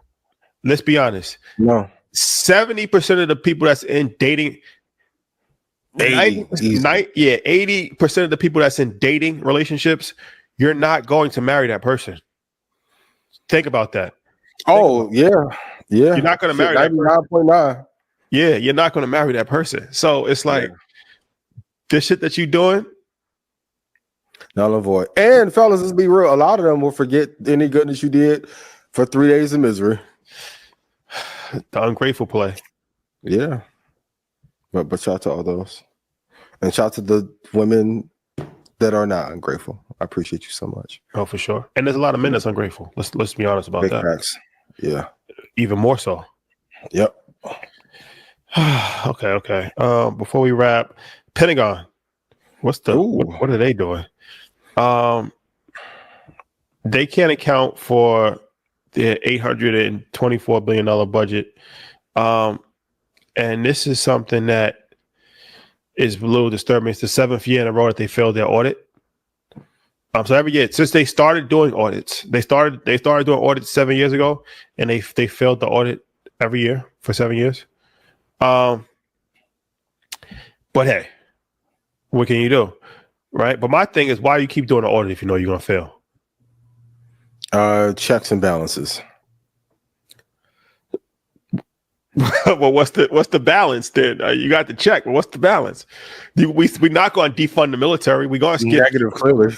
Let's be honest. No. 70% of the people that's in dating, 80% of the people that's in dating relationships, you're not going to marry that person. Think about that. Yeah. You're not going to marry that person. 99.9. Yeah, you're not going to marry that person. So it's like this shit that you're doing. Null and void. And fellas, let's be real. A lot of them will forget any goodness you did for 3 days of misery. The ungrateful play. Yeah. But shout out to all those. And shout out to the women that are not ungrateful. I appreciate you so much. Oh, for sure. And there's a lot of men that's ungrateful. Let's be honest about that. Facts. Yeah. Even more so. Yep. Okay. Before we wrap, Pentagon. What are they doing? They can't account for the $824 billion budget. And this is something that is a little disturbing. It's the 7th year in a row that they failed their audit. So every year since they started doing audits, they started doing audits 7 years ago, and they failed the audit every year for 7 years. But hey, what can you do, right? But my thing is, why you keep doing an audit if you know you're gonna fail? Checks and balances. Well, what's the balance then? You got the check, but what's the balance? We're not going to defund the military. We're going to skip negative clearly.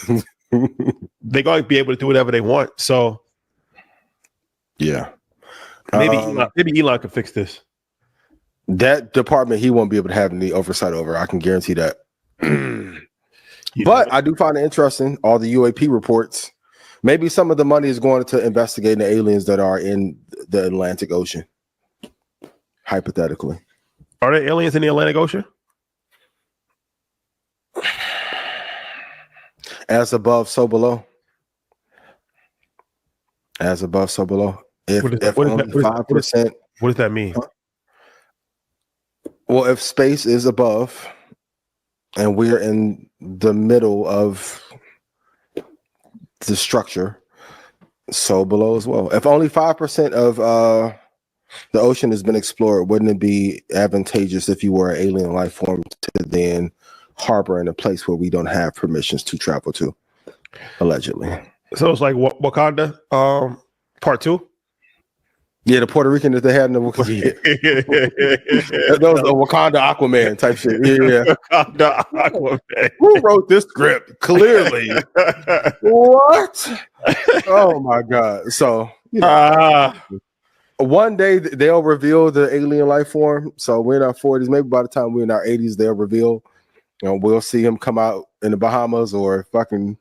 They're going to be able to do whatever they want. So, yeah, maybe Elon can fix this. That department he won't be able to have any oversight over. I can guarantee that. But I do find it interesting. All the UAP reports. Maybe some of the money is going to investigating the aliens that are in the Atlantic Ocean. Hypothetically. Are there aliens in the Atlantic Ocean? As above, so below. As above, so below. If only 5%. What does that mean? Well, if space is above and we're in the middle of the structure, so below as well. If only 5% of the ocean has been explored, wouldn't it be advantageous if you were an alien life form to then harbor in a place where we don't have permissions to travel to, allegedly? So it's like Wakanda, part 2. Yeah, the Puerto Rican that they had in the Wakanda. That was a Wakanda Aquaman type shit. Yeah. Wakanda Aquaman. Who wrote this script? Clearly. What? Oh my God. So, one day they'll reveal the alien life form. So we're in our 40s. Maybe by the time we're in our 80s, they'll reveal. We'll see him come out in the Bahamas or fucking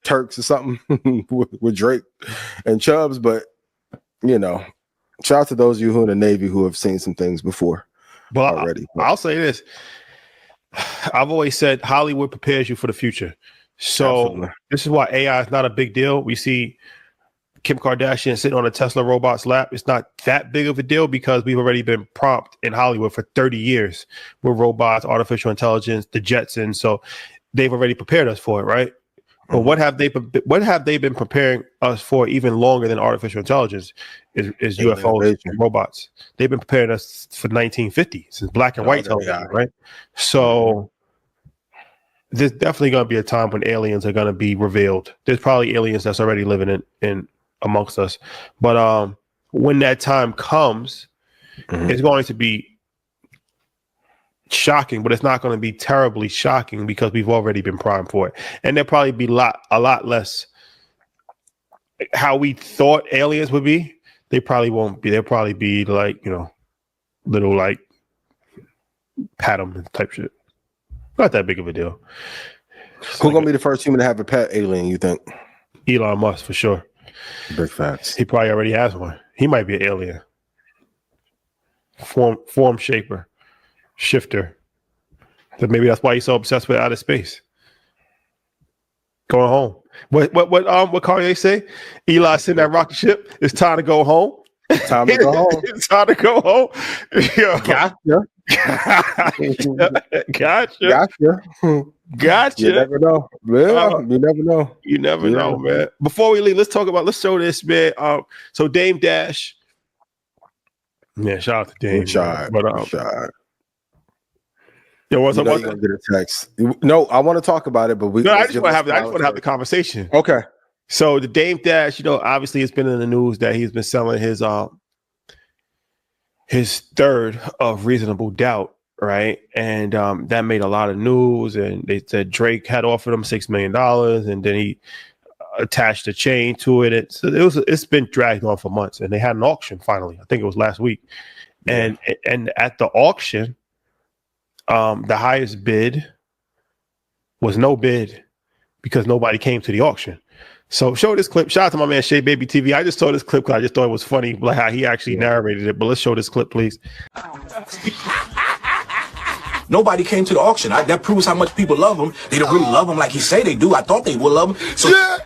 Turks or something with Drake and Chubbs. But shout out to those of you who are in the Navy who have seen some things before already. I'll say this. I've always said Hollywood prepares you for the future. So Absolutely. This is why AI is not a big deal. We see Kim Kardashian sitting on a Tesla robot's lap. It's not that big of a deal because we've already been prompt in Hollywood for 30 years with robots, artificial intelligence, the Jetsons. So they've already prepared us for it, right? But what have they been preparing us for even longer than artificial intelligence is UFOs and robots. They've been preparing us for 1950 since black and white television, right? So there's definitely going to be a time when aliens are going to be revealed. There's probably aliens that's already living in amongst us. But when that time comes, it's going to be shocking, but it's not going to be terribly shocking because we've already been primed for it. And there'll probably be a lot less how we thought aliens would be. They probably won't be. They'll probably be like, little like pat 'em type shit. Not that big of a deal. Who's gonna be the first human to have a pet alien, you think? Elon Musk for sure. Big facts. He probably already has one. He might be an alien. Form shaper, shifter. So maybe that's why he's so obsessed with outer space. Going home. What Kanye say? Eli sent that rocket ship. It's time to go home. Time to go home. It's time to go home. Yo. Gotcha. You never know. Yeah, you never know. You never know, man. Before we leave, let's show this, man. So Dame Dash. Yeah, shout out to Dame. Shot. But shot. Yo, what's up? You're gonna get a text. No, I want to talk about it, but I just want to have the conversation. Okay. So the Dame Dash, obviously it's been in the news that he's been selling his third of Reasonable Doubt, right? And that made a lot of news. And they said Drake had offered him $6 million, and then he attached a chain to it. It's been dragged on for months, and they had an auction finally. I think it was last week, and at the auction. The highest bid was no bid because nobody came to the auction. So show this clip. Shout out to my man Shay Baby TV. I just saw this clip because I just thought it was funny, like how he actually narrated it. But let's show this clip, please. Nobody came to the auction. That proves how much people love him. They don't really love him like he say they do. I thought they would love him. So yeah,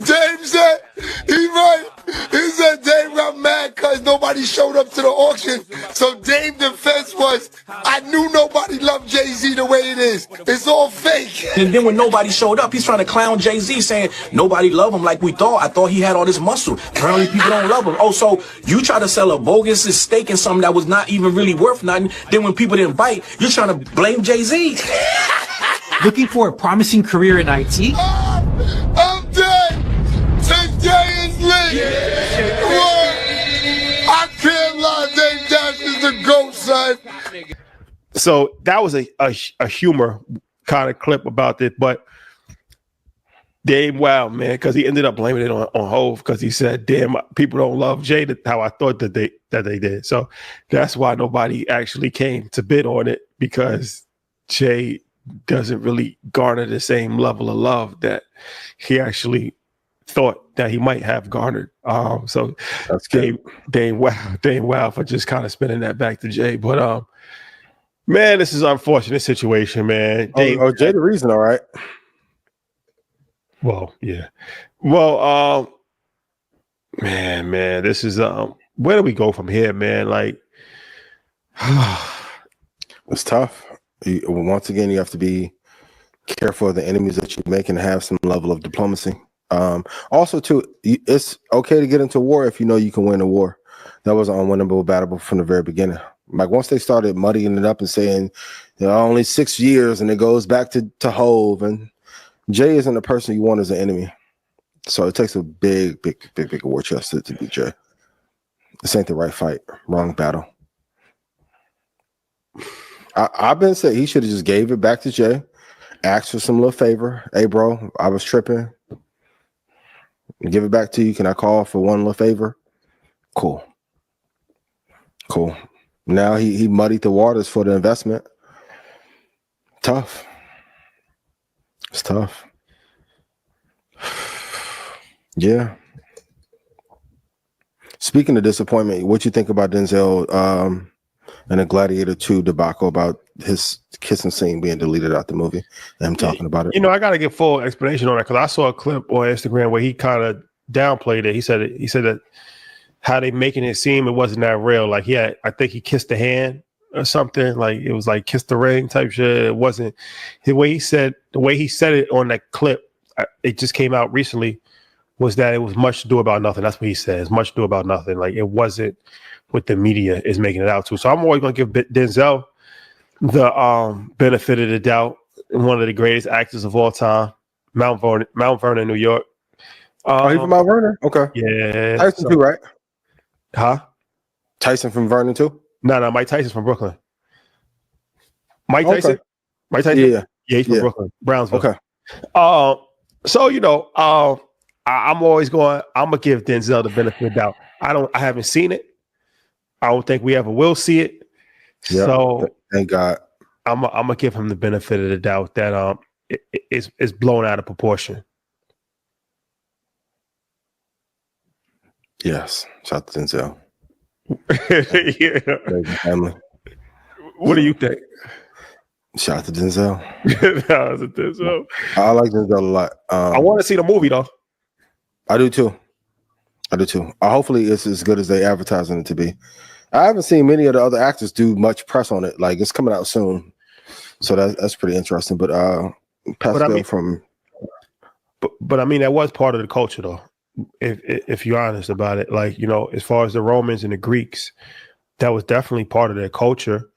Dave said he right. He said Dave got mad because nobody showed up to the auction. So Dave's defense was, I knew nobody loved Jay-Z the way it is. It's all fake. And then when nobody showed up, he's trying to clown Jay-Z, saying nobody loved him like we thought. I thought he had all this muscle. Apparently people don't love him. Oh, so you try to sell a bogus stake in something that was not even really worth nothing. Then when people didn't bite, you're trying to blame Jay-Z. Looking for a promising career in IT? I'm dead. Today is lit. Yeah. I can't lie. Dave Dash is the GOAT, son. So that was a humor kind of clip about it, but Dame, wow, man, because he ended up blaming it on Hov because he said, "Damn, people don't love Jay how I thought that they did." So that's why nobody actually came to bid on it, because Jay doesn't really garner the same level of love that he actually thought that he might have garnered. So that's Dame wow for just kind of spinning that back to Jay. But man, this is an unfortunate situation, man. Jay the reason, all right. Well, yeah. Well, man, this is where do we go from here, man? Like, it's tough. Once again, you have to be careful of the enemies that you make and have some level of diplomacy. Also, too, it's okay to get into war if you know you can win a war. That was an unwinnable battle from the very beginning. Like once they started muddying it up and saying only 6 years, and it goes back to Hov, and Jay isn't the person you want as an enemy. So it takes a big war chest to beat Jay. This ain't the right fight. Wrong battle. I've been saying he should have just gave it back to Jay, asked for some little favor. Hey, bro, I was tripping. Give it back to you. Can I call for one little favor? Cool. Now he muddied the waters for the investment. Tough. It's tough. Yeah. Speaking of disappointment, what you think about Denzel and the Gladiator II debacle about his kissing scene being deleted out the movie and him talking about it? I got to get full explanation on that because I saw a clip on Instagram where he kind of downplayed it. He said that how they making it seem it wasn't that real. Like I think he kissed the hand or something. Like it was like kiss the ring type shit. It wasn't the way he said it on that clip. It just came out recently. Was that it was much ado about nothing. That's what he says. Much ado about nothing. Like it wasn't what the media is making it out to. So I'm always going to give Denzel the benefit of the doubt. One of the greatest actors of all time, Mount Vernon, New York. He's from Mount Vernon? Okay. Yeah. Tyson too, right? Huh? Tyson from Vernon too? No, Mike Tyson's from Brooklyn. Mike Tyson. Okay. Mike Tyson. Yeah, he's from Brooklyn, Brownsville. Okay. So I'm always going. I'm gonna give Denzel the benefit of the doubt. I haven't seen it. I don't think we ever will see it. Yep. So thank God. I'm gonna give him the benefit of the doubt that it's blown out of proportion. Yes. Shout out to Denzel. Yeah. Family. What do you think? Shout out to Denzel. Denzel. I like Denzel a lot. I want to see the movie though. I do too. Hopefully it's as good as they advertising it to be. I haven't seen many of the other actors do much press on it. Like it's coming out soon, so that's pretty interesting. But Pascal but I mean that was part of the culture though. If you're honest about it, like as far as the Romans and the Greeks, that was definitely part of their culture.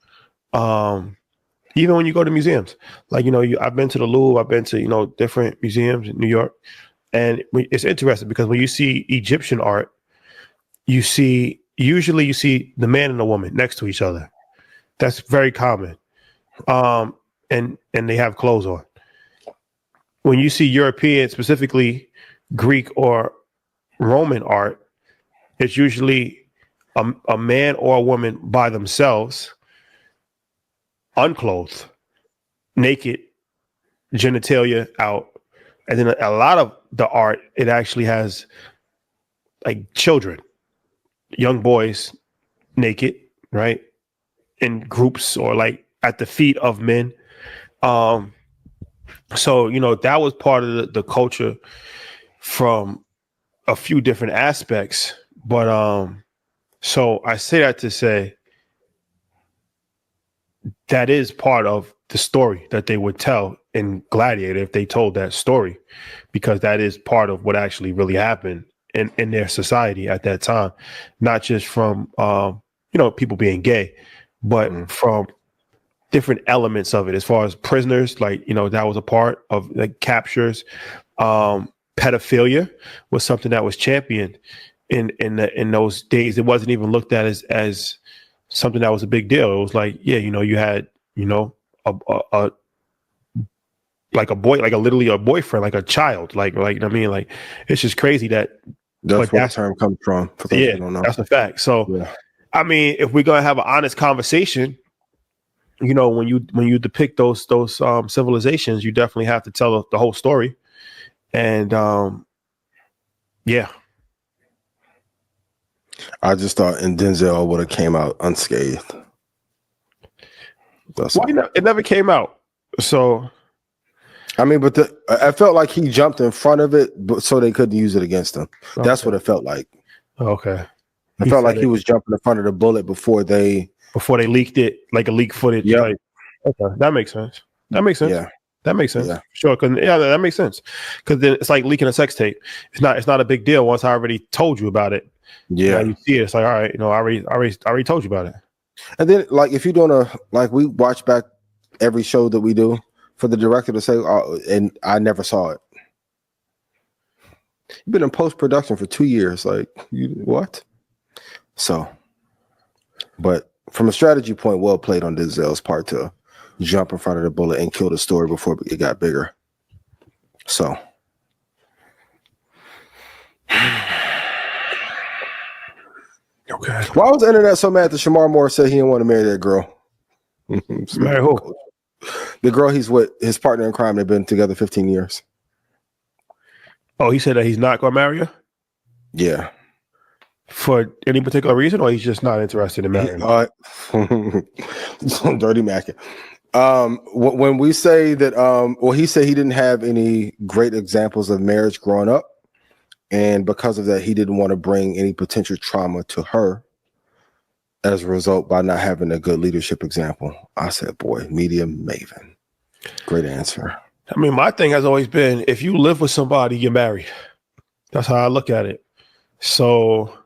Even when you go to museums, like I've been to the Louvre, I've been to different museums in New York, and it's interesting because when you see Egyptian art, usually you see the man and the woman next to each other. That's very common, and they have clothes on. When you see European, specifically Greek or Roman art, it's usually a man or a woman by themselves, unclothed, naked, genitalia out. And then a lot of the art, it actually has like children, young boys, naked, right? In groups or like at the feet of men. So, that was part of the culture from a few different aspects. But so I say that to say that is part of the story that they would tell in Gladiator if they told that story, because that is part of what actually really happened in their society at that time, not just from people being gay, but from different elements of it. As far as prisoners, like that was a part of like captures. Pedophilia was something that was championed in those days. It wasn't even looked at as something that was a big deal. It was like, you had a like a boy, like literally a boyfriend, like a child, like I mean, like it's just crazy that that's where the term comes from. For those who don't know. That's a fact. So, I mean, if we're gonna have an honest conversation, when you depict those civilizations, you definitely have to tell the whole story. And I just thought Denzel would have came out unscathed. It never came out. So, I mean, but I felt like he jumped in front of it, but so they couldn't use it against him. Okay. That's what it felt like. Okay. I felt like he was jumping in front of the bullet before they leaked it, like a leak footage. Yeah. Like, okay, that makes sense. Yeah. That makes sense. Yeah. Sure. That makes sense. Because then it's like leaking a sex tape. It's not a big deal once I already told you about it. Yeah. You see it. It's like, all right, I already told you about it. And then, like, if you're doing we watch back every show that we do, for the director to say, and I never saw it. You've been in post-production for 2 years. Like, what? So, but from a strategy point, well played on Denzel's part to jump in front of the bullet and kill the story before it got bigger. So. Okay. Why was the internet so mad that Shemar Moore said he didn't want to marry that girl? Marry who? The girl he's with, his partner in crime. They've been together 15 years. Oh, he said that he's not going to marry her? Yeah. For any particular reason, or he's just not interested in marrying her? Dirty Mac. When we say that, he said he didn't have any great examples of marriage growing up. And because of that, he didn't want to bring any potential trauma to her as a result by not having a good leadership example. I said, boy, media maven. Great answer. I mean, my thing has always been, if you live with somebody, you're married. That's how I look at it. So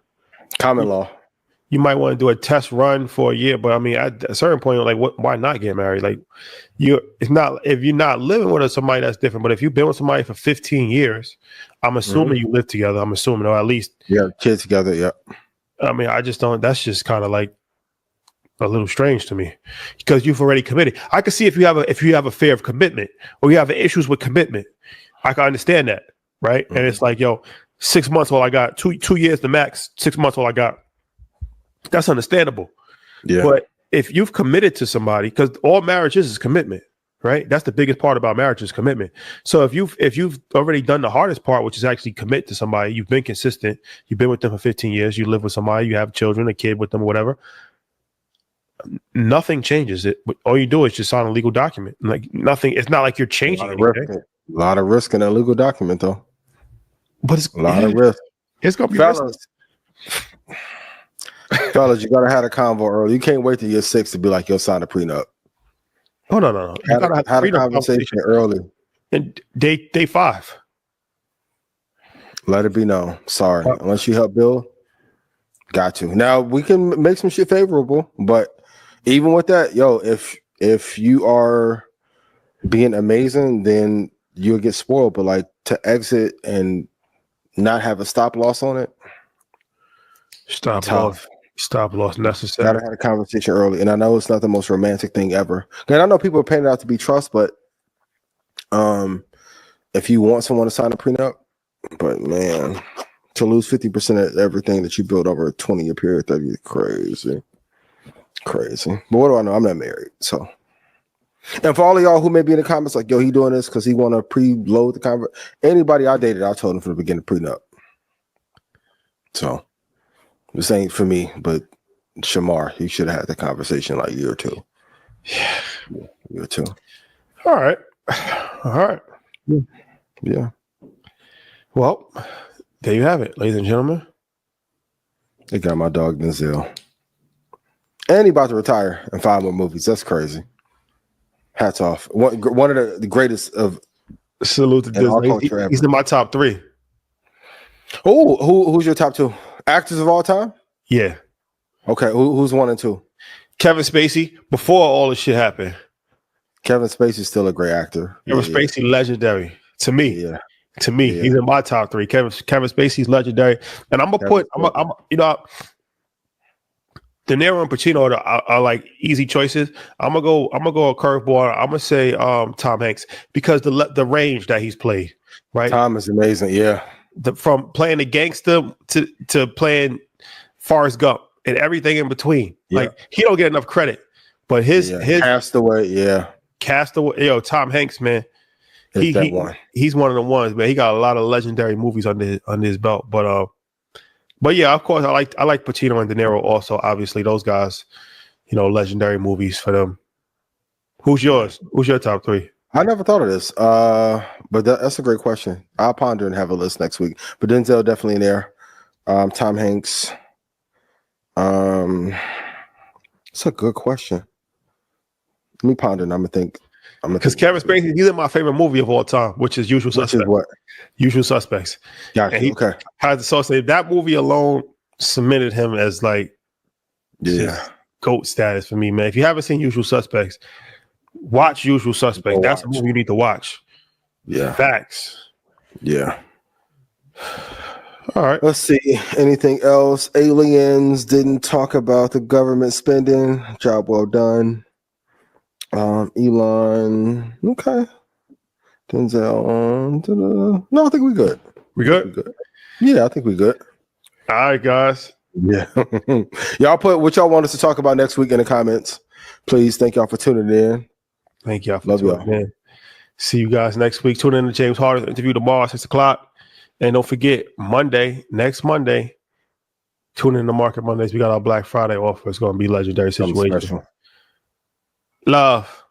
common law. You might want to do a test run for a year, but I mean, at a certain point, like, why not get married? Like, if you're not living with somebody, that's different. But if you've been with somebody for 15 years, I'm assuming you live together. I'm assuming, or at least kids together. Yeah. I mean, I just don't. That's just kind of like a little strange to me because you've already committed. I can see if you have a fear of commitment or you have issues with commitment, I can understand that, right? Mm-hmm. And it's like, yo, 6 months all I got, 2 years the max, 6 months all I got. That's understandable. Yeah. But if you've committed to somebody, because all marriage is commitment, right? That's the biggest part about marriage is commitment. So if you've already done the hardest part, which is actually commit to somebody, you've been consistent, you've been with them for 15 years, you live with somebody, you have children, a kid with them, whatever. Nothing changes it. All you do is just sign a legal document. Like nothing. It's not like you're changing anything. A lot of risk in a legal document, though. But it's a lot of risk. It's gonna be fellas. Fellas, you gotta have a convo early. You can't wait till you're 6 to be like, yo, sign a prenup. Oh no. You gotta have a conversation early. And day 5. Let it be known. Sorry, unless you help build. Got to. Now we can make some shit favorable, but even with that, yo, if you are being amazing, then you'll get spoiled. But like to exit and not have a stop loss on it, stop loss necessary. Gotta have a conversation early. And I know it's not the most romantic thing ever. And I know people are painted out to be trust, but if you want someone to sign a prenup, but man, to lose 50% of everything that you built over a 20-year period, that'd be crazy. Crazy. But what do I know? I'm not married. So, and for all of y'all who may be in the comments like, yo, he doing this because he want to preload the convert. Anybody I dated, I told him from the beginning prenup. So this ain't for me, but Shemar, he should have had the conversation like a year or two. Yeah. Year or two. All right. Yeah. Well, there you have it, ladies and gentlemen. They got my dog Denzel. And he about to retire in 5 more movies. That's crazy. Hats off. One of the greatest of salute to Disney. He's in my top 3. Oh, who's your top 2 actors of all time? Yeah. Okay. Who's 1 and 2? Kevin Spacey. Before all this shit happened. Kevin Spacey's still a great actor. Kevin Spacey, legendary to me. Yeah. To me, he's in my top 3. Kevin Spacey's legendary, and I'm gonna put. I'm you know. De Niro and Pacino are like easy choices. I'm gonna go a curveball. I'm gonna say Tom Hanks because the range that he's played, right? Tom is amazing. Yeah, from playing the gangster to playing Forrest Gump and everything in between. Yeah. Like he don't get enough credit, but his Castaway, yo, Tom Hanks, man, he's one of the ones, man. He got a lot of legendary movies under his belt, But yeah, of course, I like Pacino and De Niro also. Obviously, those guys, legendary movies for them. Who's yours? Who's your top 3? I never thought of this, but that's a great question. I'll ponder and have a list next week. But Denzel definitely in there. Tom Hanks. It's a good question. Let me ponder and I'm gonna think. Because Kevin Spacey, he's in my favorite movie of all time, which is Usual Suspects. Which is what? Usual Suspects. Gotcha. And he has the sauce. That movie alone cemented him as like GOAT status for me, man. If you haven't seen Usual Suspects, watch Usual Suspects. That's a movie you need to watch. Yeah. Facts. Yeah. All right. Let's see. Anything else? Aliens didn't talk about the government spending. Job well done. Elon. Okay. Denzel. No, I think we're good. We good? Yeah, I think we're good. All right, guys. Yeah. Y'all put what y'all want us to talk about next week in the comments. Please. Thank y'all for tuning in. Thank y'all for tuning in. See you guys next week. Tune in to James Harden's interview tomorrow at 6:00. And don't forget, next Monday, tune in to Market Mondays. We got our Black Friday offer. It's going to be legendary situation. Love.